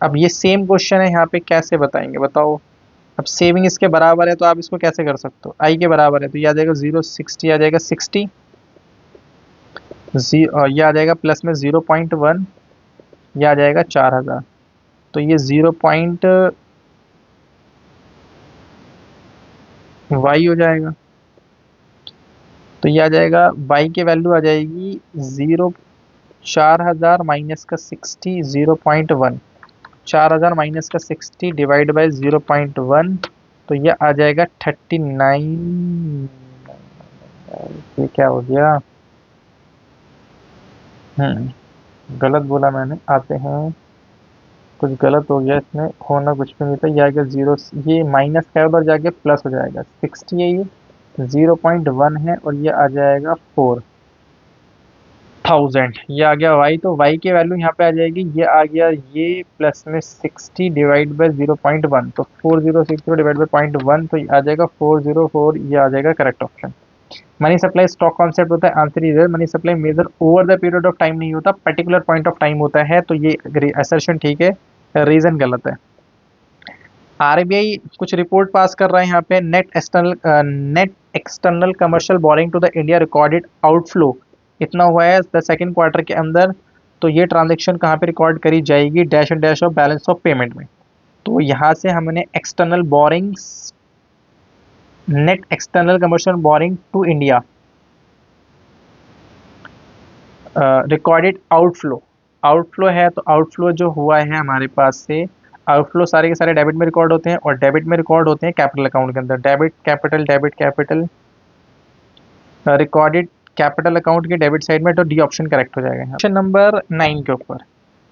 अब ये सेम क्वेश्चन है, यहाँ पे कैसे बताएंगे बताओ। अब सेविंग इसके बराबर है, तो आप इसको कैसे कर सकते हो, आई के बराबर है, तो ये आ जाएगा 0.60, आ जाएगा 60, और ये आ जाएगा प्लस में 0.1, ये आ जाएगा 4,000, तो ये 0.y हो जाएगा, तो ये आ जाएगा y की वैल्यू आ जाएगी 4,000 माइनस का 60, 0.1, 4,000 माइनस का 60 डिवाइड बाई 0.1, तो ये आ जाएगा 39। ये क्या हो गया, गलत बोला मैंने। आते हैं, कुछ गलत हो गया इसमें, होना कुछ भी नहीं था, ये आ गया 0, ये माइनस का उधर जाके प्लस हो जाएगा, 60 है, ये 0.1 है, और ये आ जाएगा 4,000, ये आ गया y, तो y की वैल्यू यहाँ पे आ जाएगी, ये आ गया ये प्लस में 60 डिवाइड बाई 0.1, तो 4060 डिवाइड बाई 0.1, तो ये आ जाएगा 404, ये आ जाएगा correct option. Money supply stock concept होता है, answer is money supply measure over the period of time नहीं होता, पर्टिकुलर पॉइंट ऑफ टाइम होता है, तो ये असर्शन ठीक है, रीजन गलत है। RBI कुछ रिपोर्ट पास कर रहा है यहाँ पे, net external commercial borrowing to the India recorded outflow इतना हुआ है द सेकंड क्वार्टर के अंदर, तो ये ट्रांजेक्शन कहाँ पे रिकॉर्ड करी जाएगी, dash and dash of balance of payment में। तो यहाँ से हमने external borrowings, net external commercial borrowing to India recorded outflow है, तो आउटफ्लो जो हुआ है हमारे पास से, आउटफ्लो सारे के सारे डेबिट में रिकॉर्ड होते हैं, और डेबिट में रिकॉर्ड होते हैं कैपिटल अकाउंट के अंदर, debit capital recorded capital account के डेबिट साइड में, तो डी ऑप्शन करेक्ट हो जाएगा। क्वेश्चन नंबर 9 के ऊपर,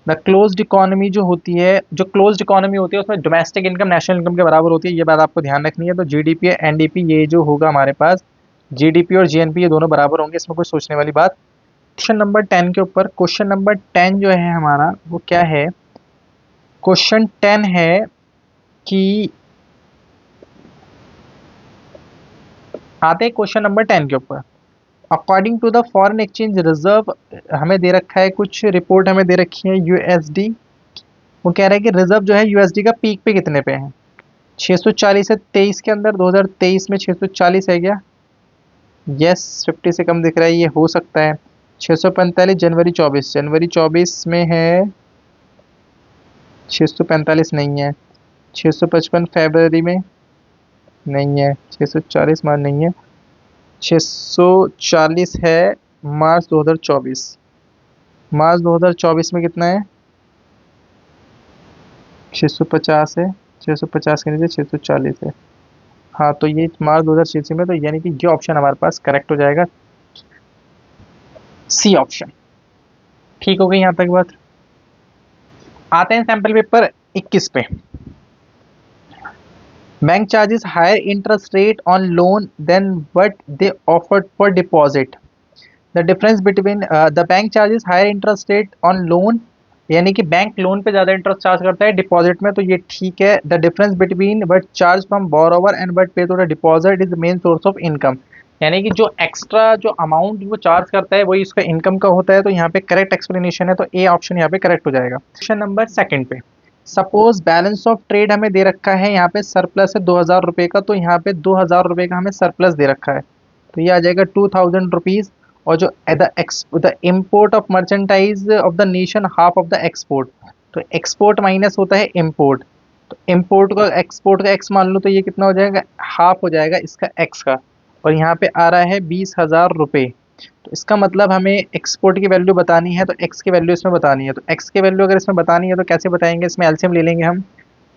द क्लोज्ड इकोनॉमी जो होती है, जो क्लोज्ड इकोनॉमी होती है उसमें डोमेस्टिक इनकम नेशनल इनकम के बराबर होती है, ये बात आपको ध्यान रखनी है। तो GDP है NDP, ये जो होगा हमारे पास GDP और GNP ये दोनों बराबर होंगे, इसमें कोई सोचने वाली बात। क्वेश्चन नंबर 10 के ऊपर, क्वेश्चन नंबर 10 जो है हमारा वो क्या है, क्वेश्चन 10 है कि आते हैं क्वेश्चन नंबर 10 के ऊपर, according to the foreign exchange reserve, हमें दे रखा है कुछ रिपोर्ट हमें दे रखी है USD, वो कह रहा है कि रिजर्व जो है USD का पीक पे कितने पे है, 640 है 23 के अंदर, 2023 में 640 है क्या, यस 50 से कम दिख रहा है, ये हो सकता है। 645 जनवरी 24 में है, 645 नहीं है, 655 फरवरी में नहीं है, 640 मार्च नहीं है, 640 है मार्च 2024। मार्च 2024 में कितना है? 650 है, 650 के नीचे 640 है। हाँ तो ये मार्च 2026 में, तो यानी कि ये ऑप्शन हमारे पास करेक्ट हो जाएगा, सी ऑप्शन। ठीक हो गई यहाँ तक बात। आते हैं सैंपल पेपर 21 पे। Bank charges higher interest rate on loan than what they offered for deposit. The difference between the bank charges higher interest rate on loan, यानी कि बैंक लोन पे ज़्यादा इंटरेस्ट चार्ज करता है डिपॉजिट में, तो ये ठीक है। The difference between what charge from borrower and what pay to the deposit is the main source of income, यानी कि जो एक्स्ट्रा जो अमाउंट वो चार्ज करता है वही उसका इनकम का होता है। तो यहाँ पे करेक्ट एक्सप्लेनेशन है, तो ए ऑप्शन यहाँ पे करेक्ट हो जाएगा। क्वेश्चन नंबर सेकंड पे, सपोज बैलेंस ऑफ ट्रेड हमें दे रखा है, यहाँ पे सरप्लस है 2000 रुपये का, तो यहाँ पे 2000 रुपये का हमें सरप्लस दे रखा है, तो ये आ जाएगा 2000 रुपीज़। और जो the import of merchandise of the nation half of the export, तो एक्सपोर्ट माइनस होता है इम्पोर्ट, तो इम्पोर्ट का एक्सपोर्ट का एक्स मान लो, तो ये कितना हो जाएगा? हाफ हो जाएगा इसका एक्स का। और यहाँ पे आ रहा है 20,000 रुपये, तो इसका मतलब हमें एक्सपोर्ट की वैल्यू बतानी है, तो एक्स की वैल्यू इसमें बतानी है। तो एक्स की वैल्यू अगर इसमें बतानी है तो कैसे बताएंगे? इसमें एलसीएम ले लेंगे हम,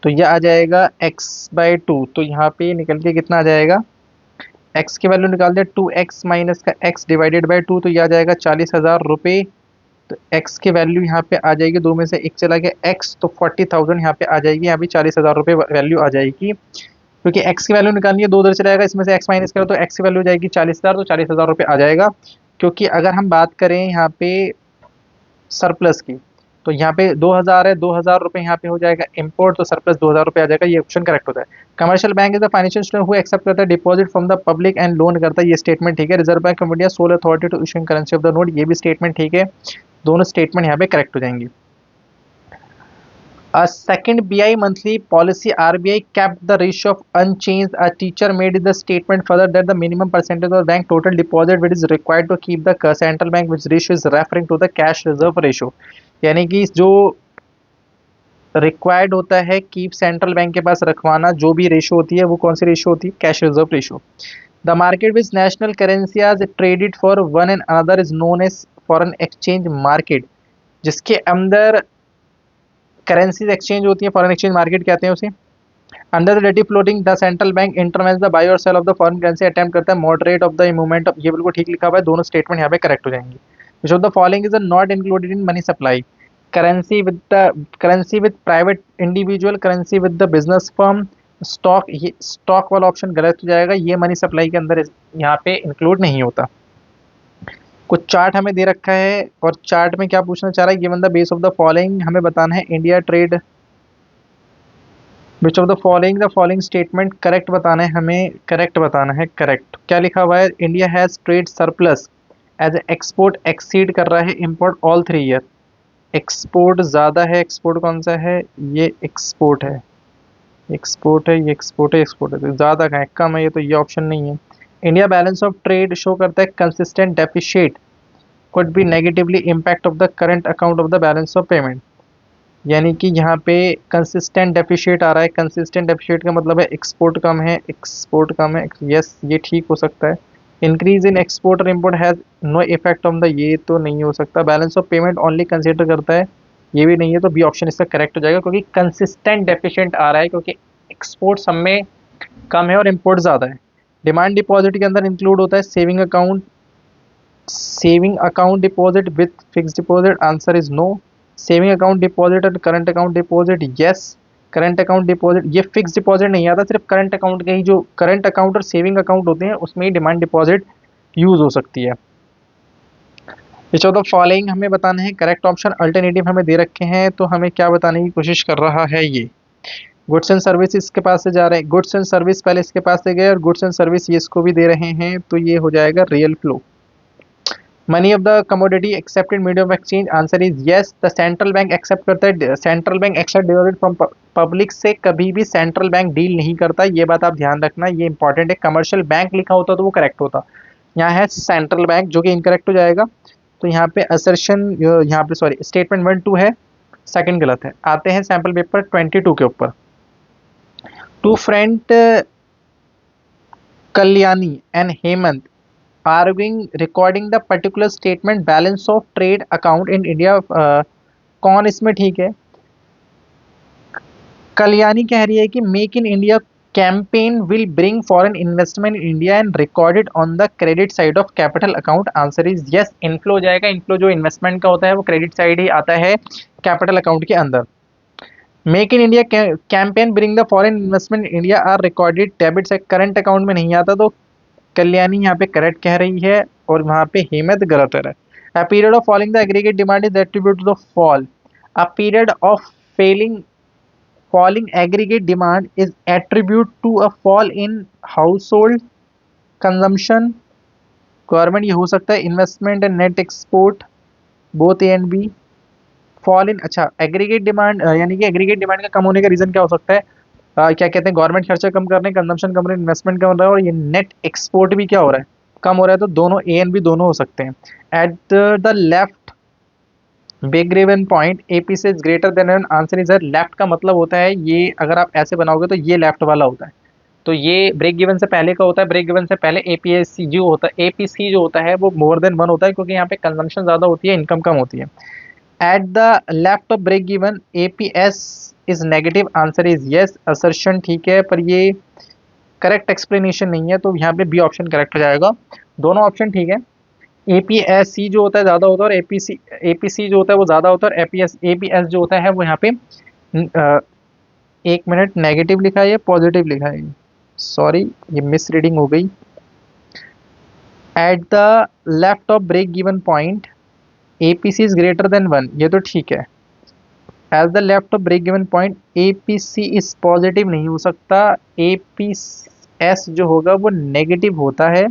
तो यह आ जाएगा x/2, तो यहाँ पे निकल के कितना आ जाएगा? x की वैल्यू निकाल दे 2x माइनस का x डिवाइडेड बाई 2, तो यह आ जाएगा 40,000 रुपये। तो x की वैल्यू यहाँ पे आ जाएगी, दो में से एक चला गया x, तो 40,000 यहाँ पे आ जाएगी, यहाँ भी 40,000 रुपये वैल्यू आ जाएगी, क्योंकि x की वैल्यू निकालनी है, दो उधर चला जाएगा, इसमें से x माइनस करो तो x की वैल्यू जाएगी 40,000, तो 40,000 रुपये आ जाएगा। क्योंकि अगर हम बात करें यहाँ पे सरप्लस की, तो यहाँ पे 2000 है, 2000 रुपये यहाँ पे हो जाएगा इम्पोर्ट, तो सरप्लस 2000 रुपये आ जाएगा, ये ऑप्शन करेक्ट होता है। Commercial bank is the financial institution who accept करता है deposit from the public and loan करता है, ये स्टेटमेंट ठीक है। Reserve Bank of India sole authority to issuing currency of the note, ये भी स्टेटमेंट ठीक है। दोनों स्टेटमेंट यहाँ पे करेक्ट हो जाएंगी। A second BI monthly policy, RBI kept the ratio of unchanged. A teacher made the statement further that the minimum percentage of bank total deposit which is required to keep the central bank, which ratio is referring to the cash reserve ratio, यानी कि जो required होता है keep central bank के पास रखवाना, जो भी रेशो होती है वो कौन सी रेशो होती है? Cash reserve ratio. The market which national currency are traded for one and another is known as foreign exchange market, जिसके अंदर करेंसीज एक्सचेंज होती है, फॉरेन एक्सचेंज मार्केट कहते हैं उसे। अंडर द डेटी floating the central bank intervenes the buy और sell of the foreign currency, attempt करता है moderate of the movement of, ये बिल्कुल ठीक लिखा हुआ है, दोनों स्टेटमेंट यहाँ पे करेक्ट हो जाएंगे। विच of the following is not included in money supply? Currency with private individual, currency with the business firm, stock, ये स्टॉक वाला ऑप्शन गलत हो जाएगा, ये मनी सप्लाई के अंदर यहाँ पे इंक्लूड नहीं होता। कुछ चार्ट हमें दे रखा है और चार्ट में क्या पूछना चाह रहा है, given the base of the following, हमें बताना है India trade, which of the following statement correct बताना है, हमें करेक्ट बताना है। करेक्ट क्या लिखा हुआ है? India has trade surplus as export exceed कर रहा है इम्पोर्ट ऑल 3 ईयर। एक्सपोर्ट ज़्यादा है, एक्सपोर्ट कौन सा है? ये एक्सपोर्ट है, एक्सपोर्ट है, ये एक्सपोर्ट है, एक्सपोर्ट है, तो ज़्यादा का है, कम है, ये तो ये ऑप्शन नहीं है। India balance of trade show करता है consistent deficit could be negatively impact of the current account of the balance of payment, यानी कि यहाँ पे कंसिस्टेंट डेफिशिट आ रहा है। कंसिस्टेंट डेफिशिट का मतलब है एक्सपोर्ट कम है, एक्सपोर्ट कम है, यस ये ठीक हो सकता है। इंक्रीज इन एक्सपोर्ट और import has no effect on the, ये तो नहीं हो सकता। Balance of payment only consider करता है, ये भी नहीं है, तो बी ऑप्शन इसका करेक्ट हो जाएगा, क्योंकि कंसिस्टेंट डेफिशिएंट आ रहा है, क्योंकि एक्सपोर्ट सब में कम है और इम्पोर्ट ज़्यादा है। डिमांड डिपॉजिट के अंदर इंक्लूड होता है saving account, saving account deposit with fix deposit, answer is no. Saving account deposit और current account deposit, yes. Current account deposit, ये फिक्स डिपॉजिट नहीं आता, सिर्फ करंट अकाउंट के ही, जो करंट अकाउंट और सेविंग अकाउंट होते हैं उसमें ही डिमांड डिपॉजिट यूज हो सकती है। विच ऑफ द फॉलोइंग हमें बताना है करेक्ट ऑप्शन, अल्टरनेटिव हमें दे रखे हैं, तो हमें क्या बताने की कोशिश कर रहा है ये। गुड्स एंड सर्विस इसके पास से जा रहे हैं, गुड्स एंड सर्विस पहले इसके पास से गए और गुड्स एंड सर्विस ये इसको भी दे रहे हैं, तो ये हो जाएगा real flow. Money of the commodity accepted medium of exchange, answer is yes. The central bank accept करता है, central bank accept deposit from public से कभी भी सेंट्रल बैंक डील नहीं करता, ये बात आप ध्यान रखना, ये इंपॉर्टेंट है। कमर्शियल बैंक लिखा होता तो वो करेक्ट होता, यहाँ है सेंट्रल बैंक, जो कि इनकरेक्ट हो जाएगा। तो यहाँ पे असर्शन, यहाँ पे सॉरी स्टेटमेंट 1 2 है, सेकंड गलत है। आते हैं सैंपल पेपर 22 के ऊपर। Two friend Kalyani and Hemant arguing recording the particular statement balance of trade account in India, कौन इसमें ठीक है? कल्याणी कह रही है कि make in India campaign will bring foreign investment in India and recorded on the credit side of capital account. Answer is yes, inflow हो जाएगा। इनफ्लो जो इन्वेस्टमेंट का होता है वो क्रेडिट साइड ही आता है कैपिटल अकाउंट के अंदर। Make in India campaign bring the foreign investment India are recorded debit side current account में नहीं आता, तो कल्याणी यहाँ पे करेक्ट कह रही है और वहां पे हेमंत गलत है। A period of falling the aggregate demand is attribute to the fall. A period of failing falling aggregate demand is attribute to a fall in household consumption। Government ये हो सकता है investment and net export, both A and B. Fall in, अच्छा aggregate demand यानी कि aggregate demand का कम होने का रीजन क्या हो सकता है? क्या कहते हैं, गवर्नमेंट खर्चा कम कर रहे हैं, कंजम्पशन कम रहे हैं, इन्वेस्टमेंट कम रहा है और ये नेट एक्सपोर्ट भी क्या हो रहा है, कम हो रहा है। तो दोनों ए एंड बी दोनों हो सकते हैं। At the left break given point AP से greater than N, answer is left का मतलब होता है ये, अगर आप ऐसे बनाओगे तो ये लेफ्ट वाला होता है, तो ये ब्रेक गिवन से पहले का होता है। ब्रेक गिवन से पहले एपीएससी जो होता है, एपीसी जो होता है वो मोर देन 1 होता है, क्योंकि यहाँ पे कंजम्पशन ज्यादा होती है, इनकम कम होती है। At the left of break given APS is negative, answer is yes, assertion ठीक है, पर ये करेक्ट एक्सप्लेनेशन नहीं है, तो यहाँ पे बी ऑप्शन करेक्ट हो जाएगा। दोनों ऑप्शन ठीक है। एपीएससी जो होता है ज़्यादा होता है और एपीसी जो होता है वो ज़्यादा होता है, और एपीएस जो होता है वो यहाँ पे 1 मिनट नेगेटिव लिखा है या पॉजिटिव लिखा है, सॉरी ये मिस रीडिंग हो गई। At the left of break given point APC is greater than 1, ये तो ठीक है। At the left of break given point APC is positive नहीं हो सकता, एपीएस जो होगा वो नेगेटिव होता है,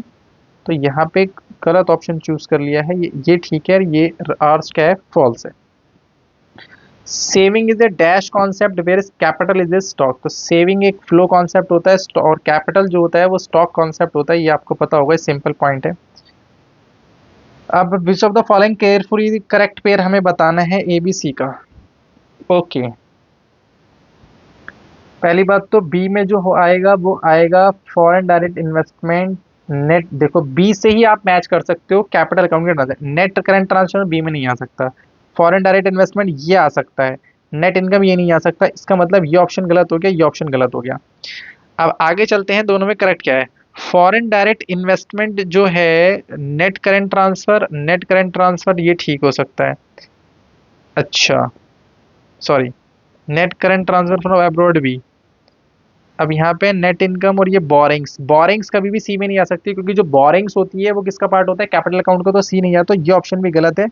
तो यहाँ पे गलत ऑप्शन चूज कर लिया है, ये ठीक है, ये आर्स क्या है, फॉल्स है। Saving is a dash concept where is capital is a stock, तो सेविंग एक फ्लो कॉन्सेप्ट होता है और कैपिटल जो होता है वो स्टॉक कॉन्सेप्ट होता है, ये आपको पता होगा, सिंपल पॉइंट है। अब विच of the following carefully correct pair हमें बताना है एबीसी का। ओके पहली बात तो बी में जो आएगा वो आएगा फॉरेन डायरेक्ट इन्वेस्टमेंट नेट, देखो बी से ही आप मैच कर सकते हो कैपिटल अकाउंट के transfer, net current transfer B में नहीं आ सकता, फॉरेन डायरेक्ट इन्वेस्टमेंट ये आ सकता है, नेट इनकम ये नहीं आ सकता, इसका मतलब ये ऑप्शन गलत हो गया, ये ऑप्शन गलत हो गया। अब आगे चलते हैं, दोनों में करेक्ट क्या है। फॉरेन डायरेक्ट इन्वेस्टमेंट जो है नेट करंट ट्रांसफर ये ठीक हो सकता है, अच्छा sorry net current transfer from abroad भी। अब यहाँ पे नेट इनकम और ये बोरिंग्स कभी भी सी में नहीं आ सकती, क्योंकि जो बोरिंग्स होती है वो किसका पार्ट होता है, कैपिटल अकाउंट का, तो सी नहीं आता, तो ये ऑप्शन भी गलत है,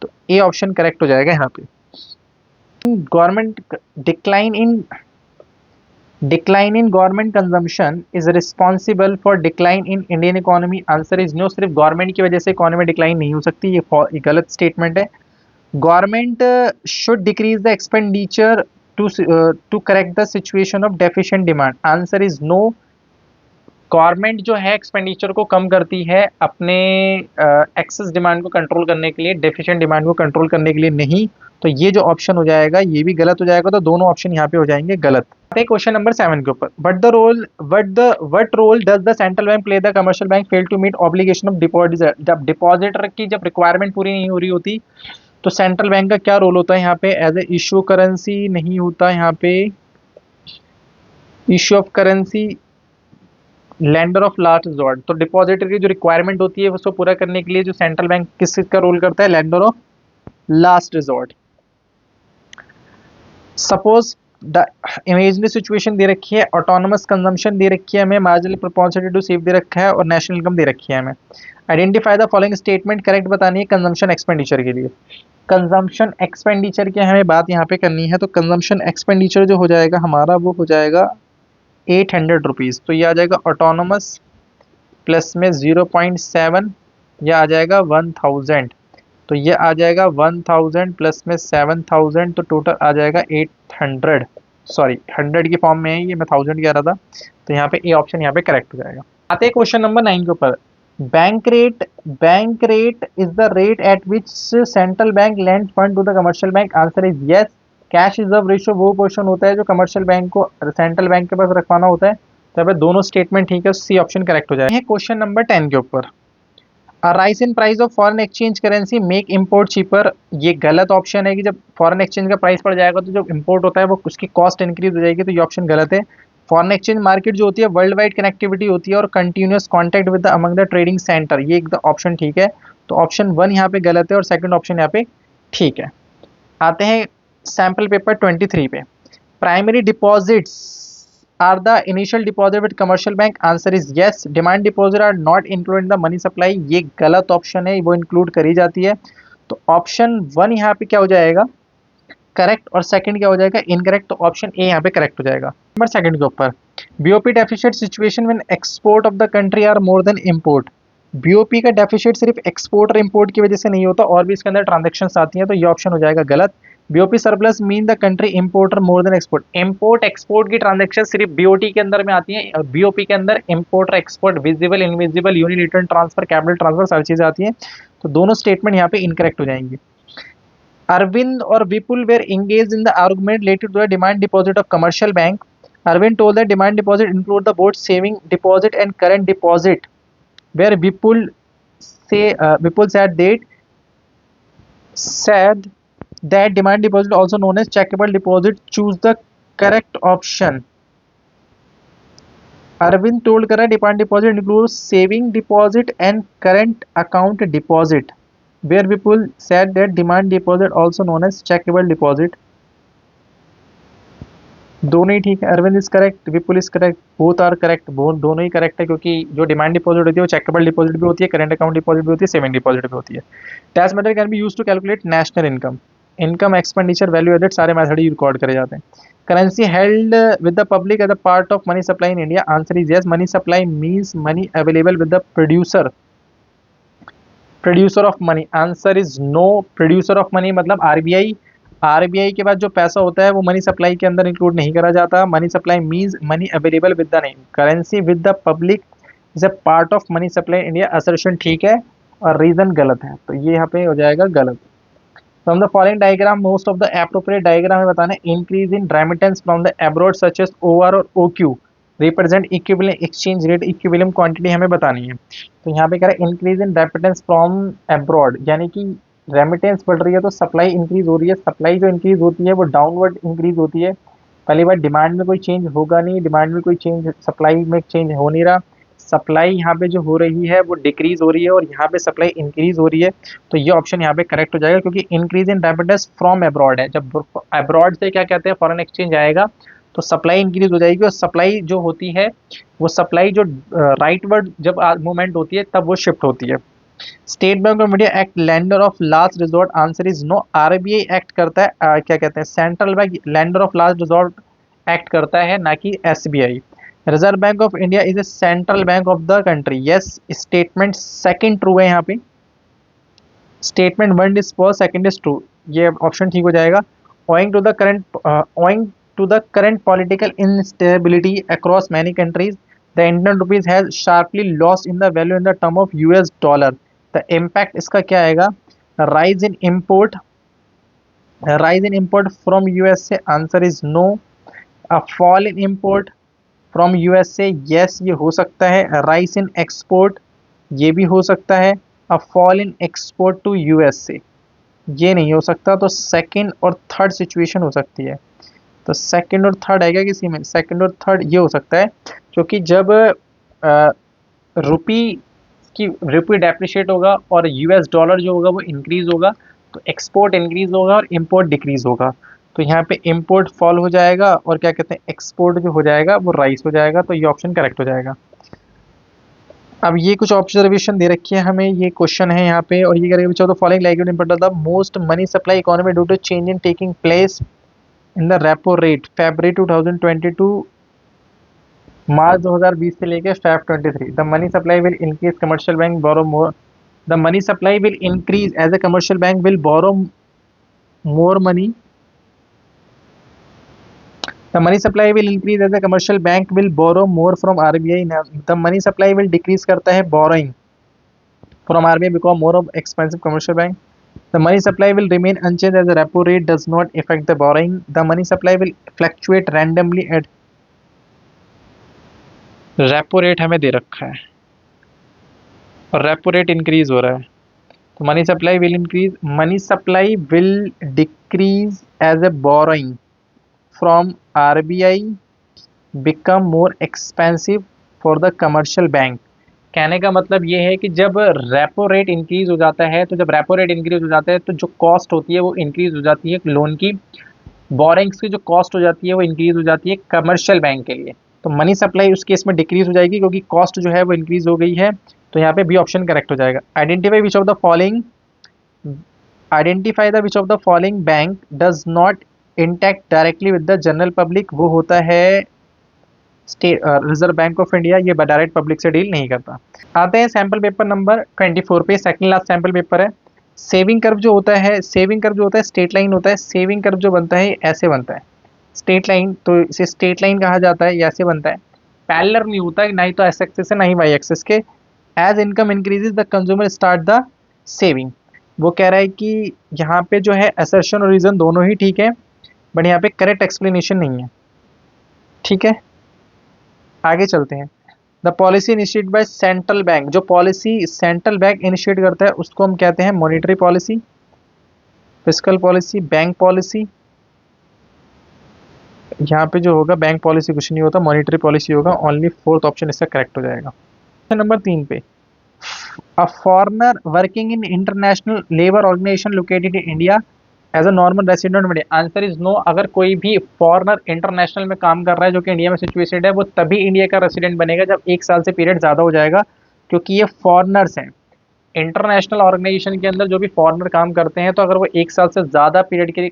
तो ए ऑप्शन करेक्ट हो जाएगा यहाँ पे। Government decline in government consumption is responsible for decline in Indian economy, answer is no, सिर्फ गवर्नमेंट की वजह से इकोनॉमी डिक्लाइन नहीं हो सकती, ये गलत स्टेटमेंट है। Government should decrease the expenditure to correct the situation of deficient demand, answer is no, government जो है एक्सपेंडिचर को कम करती है अपने एक्सेस डिमांड को कंट्रोल करने के लिए, डेफिशिएंट डिमांड को कंट्रोल करने के लिए नहीं, तो ये जो ऑप्शन हो जाएगा ये भी गलत हो जाएगा, तो दोनों ऑप्शन यहाँ पे हो जाएंगे गलत। क्वेश्चन नंबर 7 के ऊपर, what role does the central bank play the commercial bank fail to meet obligation of depositor, जब डिपॉजिटर की जब रिक्वायरमेंट पूरी नहीं हो रही होती तो सेंट्रल बैंक का क्या रोल होता है यहाँ पे, एज ए इश्यू करेंसी नहीं होता, यहाँ पे issue of currency, lender of last resort, तो डिपॉजिटर की जो रिक्वायरमेंट होती है उसको पूरा करने के लिए जो सेंट्रल बैंक किसका रोल करता है, lender of last resort. Suppose the imaginary situation दे रखी है, ऑटोनोमस कंजम्पशन दे रखी है हमें, मार्जिनल प्रोपोर्शनल टू सेव दे रखा है और नेशनल इनकम दे रखी है हमें। Identify the following statement, correct बतानी है कंजम्पशन एक्सपेंडिचर के लिए। कंजम्पशन एक्सपेंडिचर की हमें बात यहाँ पे करनी है, तो कंजम्पशन एक्सपेंडिचर जो हो जाएगा हमारा वो हो जाएगा 800 रुपीज़, तो ये आ जाएगा ऑटोनोमस प्लस में 0.7, यह आ जाएगा 1000, तो ये आ जाएगा 1000 प्लस में 7000, तो टोटल आ जाएगा 800, सॉरी 100 की फॉर्म में है ये, मैं 1000 कह रहा था, तो यहाँ पे ए ऑप्शन यहाँ पे करेक्ट हो जाएगा। आते हैं क्वेश्चन नंबर 9 के ऊपर। Bank rate is the rate at which central bank lends fund to the commercial bank, answer is yes, cash reserve ratio वो पोर्शन होता है जो कमर्शियल बैंक को सेंट्रल बैंक के पास रखवाना होता है। तो यहाँ पे दोनों स्टेटमेंट ठीक है, सी ऑप्शन करेक्ट हो जाएगा। क्वेश्चन नंबर 10 के ऊपर, rise in price of foreign exchange currency make import cheaper, ये गलत ऑप्शन है कि जब फॉरेन एक्सचेंज का प्राइस बढ़ जाएगा तो जो इंपोर्ट होता है वो उसकी कॉस्ट इंक्रीज हो जाएगी, तो ये ऑप्शन गलत है। फॉरेन एक्सचेंज मार्केट जो होती है वर्ल्ड वाइड कनेक्टिविटी होती है और continuous contact with the among the trading centre, ये एक ऑप्शन ठीक है। तो ऑप्शन 1 यहाँ पे गलत है और सेकंड ऑप्शन यहाँ पे ठीक है। आते हैं सैंपल पेपर 23 पे, primary deposits are the initial deposit with commercial bank, answer is yes. Demand deposit are not include in the money supply, ये गलत ऑप्शन है, वो इंक्लूड करी जाती है। तो ऑप्शन 1 यहाँ पे क्या हो जाएगा करेक्ट और सेकंड क्या हो जाएगा इनकरेक्ट, तो ऑप्शन ए यहाँ पे करेक्ट हो जाएगा। नंबर सेकंड के ऊपर, BOP deficit situation when export of the country are more than import, BOP का डेफिसिट सिर्फ एक्सपोर्ट और इंपोर्ट की वजह से नहीं होता, और भी इसके अंदर ट्रांजेक्शन्स आती हैं, तो ये ऑप्शन हो जाएगा गलत। BOP surplus mean the country importer more than export, import export की ट्रांजेक्शन सिर्फ बीओटी के अंदर में आती हैं और बीओपी के अंदर import export visible invisible unilateral transfer capital transfer सारी चीजें आती हैं, तो दोनों स्टेटमेंट यहाँ पे इनकरेक्ट हो जाएंगे। Arvind or Vipul were engaged in the argument related to the demand deposit of commercial bank. Arvind told that demand deposit include the both saving deposit and current deposit, where Vipul said that demand deposit also known as checkable deposit. Choose the correct option. Arvind told that demand deposit includes saving deposit and current account deposit, where people said that demand deposit also known as checkable deposit. दोनों ही ठीक है, Arvind is correct, Vipul is correct, both are correct, दोनों ही correct है, क्योंकि जो demand deposit होती है वो चेकेबल डिपॉजिट भी होती है, करंट अकाउंट डिपॉजिट भी होती है, सेविंग डिपॉजिट भी होती है। Tax method can be used to calculate national income, income expenditure value added सारे मेथड ही रिकॉर्ड करे जाते हैं। Currency held with the public as a part of money supply in India, answer is yes. Money supply means money available with the producer of money, answer is no. Producer of money मतलब RBI, RBI के बाद जो पैसा होता है वो money supply के अंदर इंक्लूड नहीं करा जाता। Money supply means money available with the नहीं, currency with the public is a part of money supply India, assertion ठीक है और रीजन गलत है, तो ये यहाँ पे हो जाएगा गलत। From the following diagram most of the appropriate diagram है बताना, increase in remittance from the abroad such as OR और OQ represent equivalent exchange rate, equivalent quantity हमें बतानी है। तो यहाँ पे कह रहा है increase in remittance from abroad, यानी कि रेमिटेंस बढ़ रही है तो सप्लाई इंक्रीज हो रही है, सप्लाई जो इंक्रीज होती है वो डाउनवर्ड इंक्रीज होती है। पहली बार डिमांड में कोई चेंज होगा नहीं, डिमांड में कोई चेंज, सप्लाई में चेंज हो नहीं रहा, सप्लाई यहाँ पे जो हो रही है वो डिक्रीज हो रही है और यहाँ पे सप्लाई इंक्रीज हो रही है, तो ये ऑप्शन यहाँ पे करेक्ट हो जाएगा, क्योंकि increase in remittance from abroad है। जब अब्रॉड से क्या कहते हैं फॉरेन एक्सचेंज आएगा तो सप्लाई इंक्रीज हो जाएगी, और सप्लाई जो होती है वो सप्लाई जो राइटवर्ड जब मूवमेंट होती है तब वो शिफ्ट होती है। State Bank of India act lender of last resort, answer is no. RBI act करता है क्या कहते हैं central bank lender of last resort act करता है, ना कि SBI. Reserve Bank of India is a central bank of the country, yes. Statement second true है यहाँ पे, statement 1 is false, second is true, ये ऑप्शन ठीक हो जाएगा। owing to the current political instability across many countries, the Indian rupees has sharply lost in the value in the term of US dollar. The impact इसका क्या आएगा, rise in import from USA, answer is no. A fall in import from USA, yes ये हो सकता है। rise in export ये भी हो सकता है। A fall in export to USA ये नहीं हो सकता, तो सेकंड और थर्ड सिचुएशन हो सकती है। तो सेकंड और थर्ड आएगा किसी में, सेकंड और थर्ड ये हो सकता है, क्योंकि जब रुपी डेप्रिशिएट होगा और यूएस डॉलर जो होगा वो इंक्रीज होगा, तो एक्सपोर्ट इंक्रीज होगा और इंपोर्ट डिक्रीज होगा, तो यहाँ पे इंपोर्ट फॉल हो जाएगा और क्या कहते हैं एक्सपोर्ट जो हो जाएगा वो राइस हो जाएगा, तो ये ऑप्शन करेक्ट हो जाएगा। अब ये कुछ ऑब्जर्वेशन दे रखी है हमें, ये क्वेश्चन है यहाँ पे, और ये करेगा the following like the most money supply economy due to change in taking place in the repo rate February 2022 March 2020 से लेके Feb 23, the money supply will increase commercial bank borrow more, the money supply will increase as a commercial bank will borrow more money, the money supply will increase as a commercial bank will borrow more from RBI, the money supply will decrease करता है borrowing from RBI because more of expensive commercial bank, The money supply will remain unchanged as the repo rate does not affect the borrowing. The money supply will fluctuate randomly at repo rate हमें दे रखा है और repo rate increase हो रहा है, तो money supply will increase, money supply will decrease as a borrowing from RBI become more expensive for the commercial bank. कहने का मतलब ये है कि जब रेपो रेट इंक्रीज हो जाता है, तो जब रेपो रेट इंक्रीज हो जाता है तो जो कॉस्ट होती है वो इंक्रीज हो जाती है लोन की, बोरिंग्स की जो कॉस्ट हो जाती है वो इंक्रीज हो जाती है कमर्शियल बैंक के लिए। तो मनी सप्लाई उस केस में डिक्रीज हो जाएगी क्योंकि कॉस्ट जो है वो इंक्रीज हो गई है, तो यहाँ पे बी ऑप्शन करेक्ट हो जाएगा। Identify the which of the following bank does not intact directly with the general public. वो होता है state reserve Bank of India, ये डायरेक्ट पब्लिक से डील नहीं करता। आते हैं सैंपल पेपर नंबर 24 पे, सेकंड लास्ट सैंपल पेपर है। सेविंग कर्व जो होता है, सेविंग कर्व जो होता है स्ट्रेट लाइन होता है। सेविंग कर्व जो बनता है ऐसे बनता है स्ट्रेट लाइन, तो इसे स्ट्रेट लाइन कहा जाता है, ये ऐसे बनता है, पैरेलल नहीं होता है, ना ही तो एक्स एक्सिस से ना ही वाई एक्सिस के। As income increases the consumer start the saving. वो कह रहा है कि यहाँ पे जो है असर्शन और रीजन दोनों ही ठीक है, बट यहाँ पे करेक्ट एक्सप्लेनेशन नहीं है। ठीक है, आगे चलते हैं। The policy initiate by central bank, जो पॉलिसी सेंट्रल बैंक इनिशिएट करता है उसको हम कहते हैं monetary policy, fiscal policy, bank policy. यहाँ पे जो होगा बैंक पॉलिसी कुछ नहीं होता, मॉनेटरी पॉलिसी होगा। ओनली फोर्थ ऑप्शन इसका करेक्ट हो जाएगा। नंबर 3 पे, a foreigner working in international labour organization located in India as a normal resident में, आंसर इज नो। अगर कोई भी फॉरेनर इंटरनेशनल में काम कर रहा है जो कि इंडिया में सिचुएटेड है, वो तभी इंडिया का रेसिडेंट बनेगा जब 1 साल से पीरियड ज़्यादा हो जाएगा, क्योंकि ये फॉरेनर्स हैं। इंटरनेशनल ऑर्गेनाइजेशन के अंदर जो भी फॉरेनर काम करते हैं, तो अगर वो 1 साल से ज़्यादा पीरियड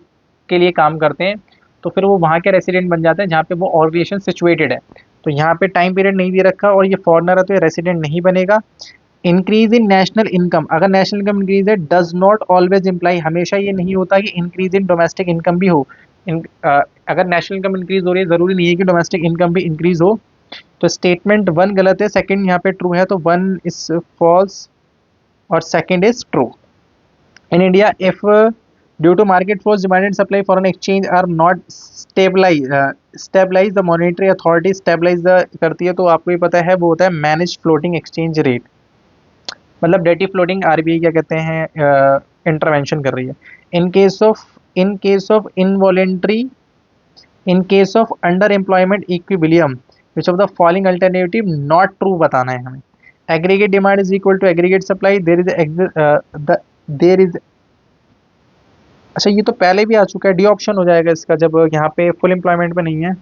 के लिए काम करते हैं तो फिर वो वहाँ के रेसिडेंट बन जाते हैं जहाँ पे वो ऑर्गेनाइजेशन सिचुएटेड है। तो यहाँ पे टाइम पीरियड नहीं दे रखा और ये फॉरेनर है तो ये रेसिडेंट नहीं बनेगा। इंक्रीज इन नेशनल इनकम, अगर नेशनल इनकम इंक्रीज है, डज नॉट ऑलवेज इम्प्लाई, हमेशा ये नहीं होता कि इंक्रीज इन डोमेस्टिक इनकम भी हो। अगर नेशनल इनकम इंक्रीज हो रही है, ज़रूरी नहीं है कि डोमेस्टिक इनकम भी इंक्रीज हो। तो स्टेटमेंट 1 गलत है, सेकंड यहाँ पे ट्रू है, तो 1 इज फॉल्स और second is true. In India if due to market force demand and supply foreign exchange are not stabilize the monetary authority stabilize the करती है, तो आपको ये पता है वो होता है मैनेज फ्लोटिंग एक्सचेंज रेट, मतलब डेटी फ्लोटिंग आरबीआई क्या कहते हैं इंटरवेंशन कर रही है। In case of involuntary, in case of under employment equilibrium which of the following alternative not true बताना है हमें। Aggregate demand is equal to aggregate supply, there is अच्छा ये तो पहले भी आ चुका है, डी ऑप्शन हो जाएगा इसका, जब यहाँ पे फुल एम्प्लॉयमेंट पे नहीं है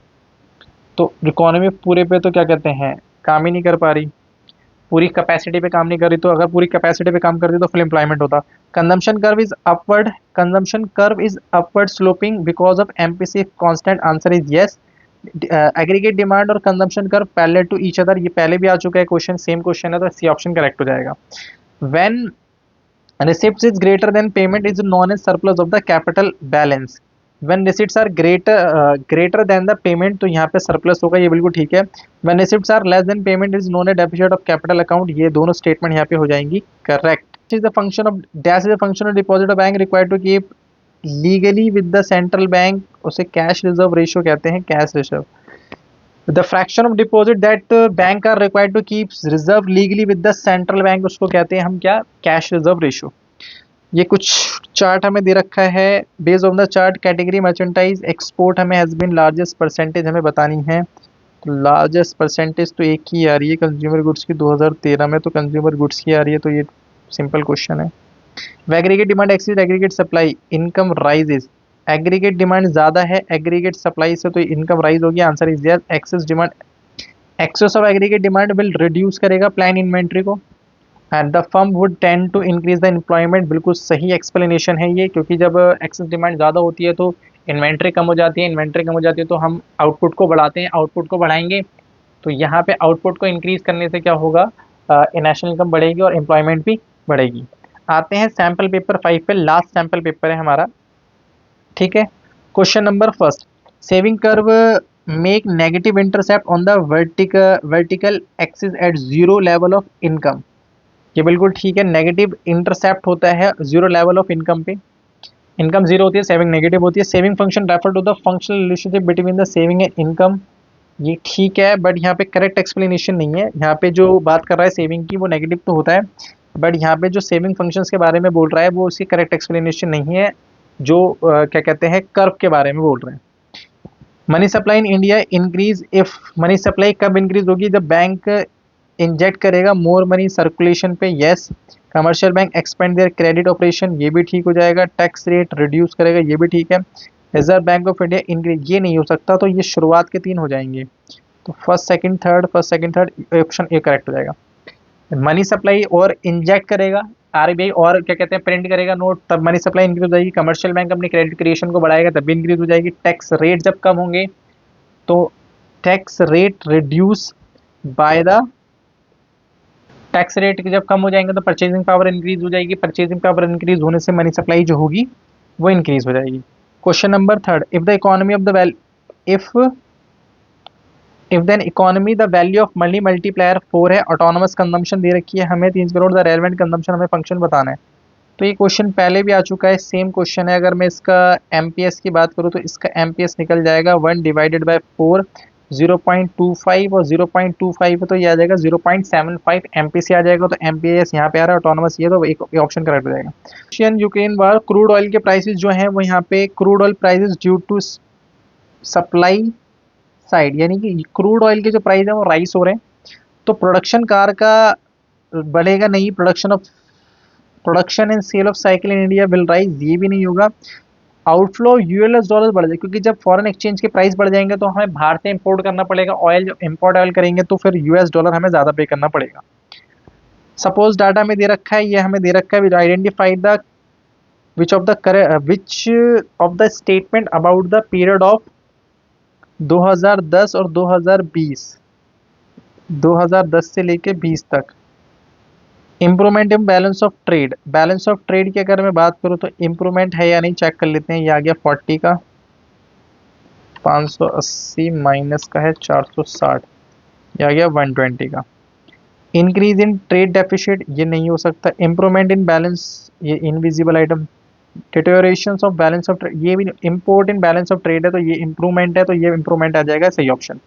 तो इकोनॉमी पूरे पे तो क्या कहते हैं काम ही नहीं कर पा रही, पूरी कैपेसिटी पे काम नहीं कर रही, तो अगर पूरी कैपेसिटी पे काम करती तो फुल एम्प्लॉयमेंट होता। Consumption curve is upward, consumption curve is upward sloping because of MPC constant, answer is yes. Aggregate demand और consumption curve parallel to each other, ये पहले भी आ चुका है क्वेश्चन, सेम क्वेश्चन है, तो सी ऑप्शन करेक्ट हो जाएगा। When receipts is greater than payment is known as surplus of the capital balance, when receipts are greater than the payment, तो यहाँ पे surplus होगा, ये बिल्कुल ठीक है। when receipts are less than payment is known as deficit of capital account, ये दोनों statement यहाँ पे हो जाएंगी correct। is the function of dash is the function of deposit of bank required to keep legally with the central bank, उसे cash reserve ratio कहते हैं, cash reserve। the fraction of deposit that bank are required to keep reserve legally with the central bank, उसको कहते हैं हम क्या, cash reserve ratio. ये कुछ चार्ट हमें दे रखा है, based on the chart category merchandise export हमें हैज बीन लार्जेस्ट परसेंटेज हमें बतानी है। तो लार्जेस्ट परसेंटेज तो एक ही आ रही है कंज्यूमर गुड्स की, 2013 में तो कंज्यूमर गुड्स की आ रही है, तो ये सिंपल क्वेश्चन है। Aggregate demand exceed aggregate supply, income rises, aggregate demand ज़्यादा है एग्रीगेट सप्लाई से, तो इनकम राइज होगी, answer is yes. Excess demand, excess of aggregate demand will reduce करेगा प्लान इन्वेंट्री को, and the firm would tend to increase the employment, बिल्कुल सही explanation है ये, क्योंकि जब एक्सेस डिमांड ज़्यादा होती है तो इन्वेंट्री कम हो जाती है, इन्वेंट्री कम हो जाती है तो हम आउटपुट को बढ़ाते हैं, आउटपुट को बढ़ाएंगे तो यहाँ पे आउटपुट को इंक्रीज करने से क्या होगा, नेशनल इनकम बढ़ेगी और एम्प्लॉयमेंट भी बढ़ेगी। आते हैं सैम्पल पेपर 5 पे, लास्ट सैम्पल पेपर है हमारा, ठीक है। Question number first, saving curve make negative intercept on the vertical axis at zero level of income, ये बिल्कुल ठीक है। नेगेटिव इंटरसेप्ट होता है जीरो लेवल ऑफ इनकम पे, इनकम जीरो होती है, सेविंग नेगेटिव होती है। Saving function refer to the functional relationship between the saving and income, ये ठीक है, बट यहाँ पे करेक्ट एक्सप्लेनेशन नहीं है। यहाँ पे जो बात कर रहा है सेविंग की वो नेगेटिव तो होता है, बट यहाँ पे जो सेविंग फंक्शंस के बारे में बोल रहा है वो उसकी करेक्ट एक्सप्लेनेशन नहीं है, जो क्या कहते हैं कर्व के बारे में बोल रहे हैं। Money supply in India increase if, money supply कब इंक्रीज होगी, जब बैंक इंजेक्ट करेगा मोर मनी सर्कुलेशन पे, yes. Commercial bank expand there credit operation, ये भी ठीक हो जाएगा। टैक्स रेट रिड्यूस करेगा, ये भी ठीक है। Reserve Bank of India increase, ये नहीं हो सकता, तो ये शुरुआत के 3 हो जाएंगे। तो first second third, first second third, option A correct हो जाएगा। मनी सप्लाई और इंजेक्ट करेगा आरबीआई, और क्या कहते हैं प्रिंट करेगा नोट, तब मनी सप्लाई इंक्रीज हो जाएगी। कमर्शियल बैंक अपनी क्रेडिट क्रिएशन को बढ़ाएगा तब भी इंक्रीज हो जाएगी। टैक्स रेट जब कम होंगे तो tax rate reduce by the, tax rate जब कम हो जाएंगे तो परचेजिंग पावर इंक्रीज हो जाएगी। परचेजिंग पावर इंक्रीज होने से मनी सप्लाई जो होगी वो इंक्रीज हो जाएगी। Question number 3, if the economy of the if then economy the value of money multiplier 4 है, ऑटोनोमस कंजम्पशन दे रखी है हमें 3 करोड़, द रेलेवेंट कंजम्पशन हमें फंक्शन बताना है। तो ये क्वेश्चन पहले भी आ चुका है, सेम क्वेश्चन है। अगर मैं इसका एमपीएस की बात करूँ तो इसका एमपीएस निकल जाएगा 1 डिवाइडेड बाय 4, 0.25, और 0.25 तो ये आ जाएगा 0.75 एमपीसी आ जाएगा। तो एमपीएस यहाँ पे आ रहा है, ऑटोनोमस ये, तो एक ऑप्शन करेक्ट हो जाएगा। Russian Ukraine war, crude oil के प्राइसेस जो हैं वो यहाँ पे crude oil prices due to supply side, यानी कि क्रूड ऑयल के जो प्राइस है वो राइस हो रहे हैं, तो प्रोडक्शन कार का बढ़ेगा नहीं, production and sale of cycle in India will rise, ये भी नहीं होगा। आउटफ्लो यूएस डॉलर बढ़ जाए, क्योंकि जब फॉरेन एक्सचेंज के प्राइस बढ़ जाएंगे तो हमें बाहर से इंपोर्ट करना पड़ेगा ऑयल, जब इंपोर्ट ऑयल करेंगे तो फिर यूएस डॉलर हमें ज़्यादा पे करना पड़ेगा। सपोज डाटा में दे रखा है, ये हमें दे रखा है, identify the which of the statement about the period of 2010 और 2020, 2010 से लेके 20 तक। Improvement in balance of trade, balance of trade की अगर मैं बात करूँ तो इम्प्रूवमेंट है या नहीं चेक कर लेते हैं। ये आ गया 40 का, 580 माइनस का है 460, ये आ गया 120 का। इंक्रीज इन ट्रेड डेफिसिट, ये नहीं हो सकता। इम्प्रूवमेंट इन बैलेंस, ये invisible item. Deterioration of balance of trade, ये भी import in balance of trade है, तो ये इम्प्रूवमेंट है, तो ये इम्प्रूवमेंट आ जाएगा, सही option.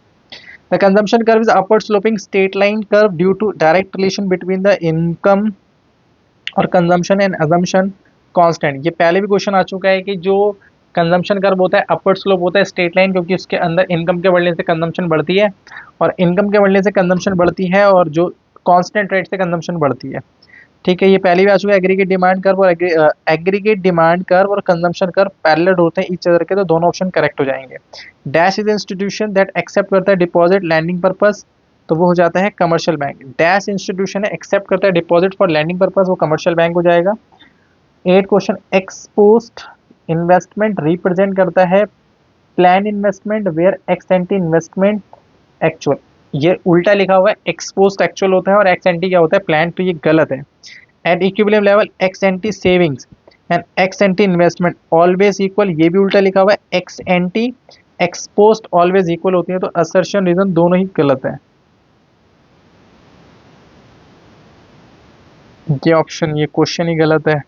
The consumption curve is upward sloping straight line curve due to direct relation between the income और consumption and assumption constant। ये पहले भी क्वेश्चन आ चुका है कि जो कंजम्पशन कर्व होता है अपवर्ड स्लोप होता है स्ट्रेट लाइन, क्योंकि उसके अंदर इनकम के बढ़ने से कंजम्पशन बढ़ती है, और इनकम के बढ़ने से कंजम्पशन बढ़ती है, और जो कांस्टेंट रेट से कंजम्पशन बढ़ती है। ठीक है, ये पहले भी आ चुका है। एग्रीगेट डिमांड कर्व और एग्रीगेट डिमांड कर्व और कंजम्पशन कर्व पैरेलल होते हैं ईच अदर के, तो दोनों ऑप्शन करेक्ट हो जाएंगे। Dash is institution that accept करता है डिपॉजिट लैंडिंग पर्पस, तो वो हो जाता है कमर्शियल बैंक। डैश इंस्टीट्यूशन है एक्सेप्ट करता है डिपॉजिट फॉर लैंडिंग पर्पस, वो कमर्शियल बैंक हो जाएगा। 8 question, ex post investment represent करता है plan investment where ex ante investment actual, ये उल्टा लिखा हुआ है, एक्स पोस्ट एक्चुअल होता है और एक्स एंटी क्या होता है प्लान, तो ये गलत है। At equilibrium level x anti savings and x ante investment always equal, ये भी उल्टा लिखा हुआ है, x anti x post always equal होती है, तो असर्शन रीजन दोनों ही गलत है। ये ऑप्शन, ये क्वेश्चन ही गलत है।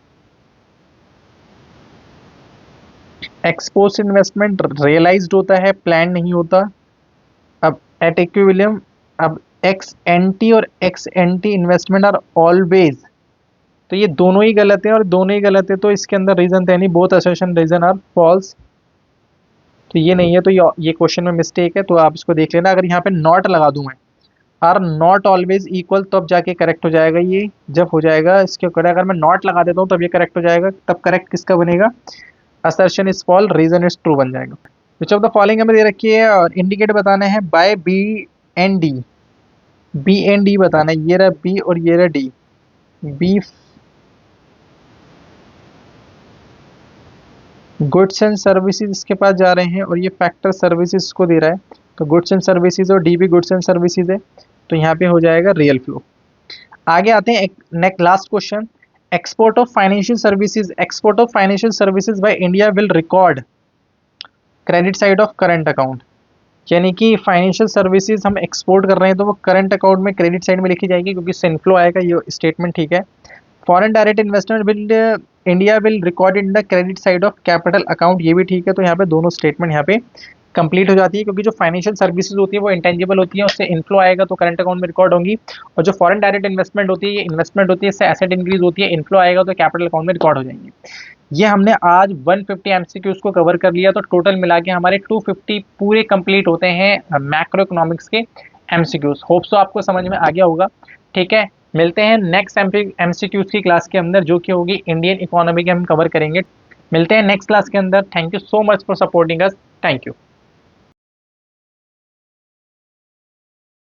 एक्सपोस्ट इन्वेस्टमेंट रियलाइज्ड होता है, प्लान नहीं होता। अब एट इक्विलिब्रियम, अब एक्स एंटी और ex ante investment are always, तो ये दोनों ही गलत है और दोनों ही गलत है, तो इसके अंदर रीजन थे नहीं, both assertion reason are false, तो ये नहीं है, तो ये क्वेश्चन में मिस्टेक है, तो आप इसको देख लेना। अगर यहाँ पे नॉट लगा दूं मैं, आर नॉट ऑलवेज इक्वल, तब जाके करेक्ट हो जाएगा। ये जब हो जाएगा इसके ऊपर, अगर मैं नॉट लगा देता हूँ तब ये करेक्ट हो जाएगा, तब करेक्ट किसका बनेगा, assertion is fall reason is true बन जाएगा। विच ऑफ द फॉलोइंग हमें दे रखी है और इंडिकेट बताना है by B and D, B and D बताना है, ये रहा बी और ये रहा D. B goods and services इसके पास जा रहे हैं और ये फैक्टर सर्विसेज को दे रहा है, तो गुड्स एंड सर्विसेज और डी भी गुड्स एंड सर्विसेज है, तो यहाँ पे हो जाएगा रियल फ्लो। आगे आते हैं next last question, export of financial services, export of financial services by India will record credit side of current account, यानी कि फाइनेंशियल सर्विसेज हम एक्सपोर्ट कर रहे हैं तो वो करंट अकाउंट में क्रेडिट साइड में लिखी जाएगी क्योंकि इससे इनफ्लो आएगा, ये स्टेटमेंट ठीक है। Foreign direct investment will India will record in the credit side of capital account, ये भी ठीक है। तो यहाँ पे दोनों स्टेटमेंट यहाँ पे कंप्लीट हो जाती है क्योंकि जो फाइनेंशियल सर्विसेज होती है वो इंटेंजिबल होती है, उससे इनफ्लो आएगा तो करंट अकाउंट में रिकॉर्ड होंगी, और जो फॉरेन डायरेक्ट इन्वेस्टमेंट होती है ये इन्वेस्टमेंट होती है, इससे एसेट इंक्रीज होती है, इनफ्लो आएगा तो कैपिटल अकाउंट में रिकॉर्ड हो जाएंगे। ये हमने आज 150 एमसीक्यूज को कवर कर लिया, तो टोटल मिला के हमारे 250 पूरे कंप्लीट होते हैं मैक्रो इकोनॉमिक्स के एमसीक्यूज। होप सो आपको समझ में आ गया होगा। ठीक है, मिलते हैं नेक्स्ट एमसीक्यूज की क्लास के अंदर जो कि होगी इंडियन इकोनॉमी के, हम कवर करेंगे। मिलते हैं नेक्स्ट क्लास के अंदर। Thank you so much for supporting us. Thank you.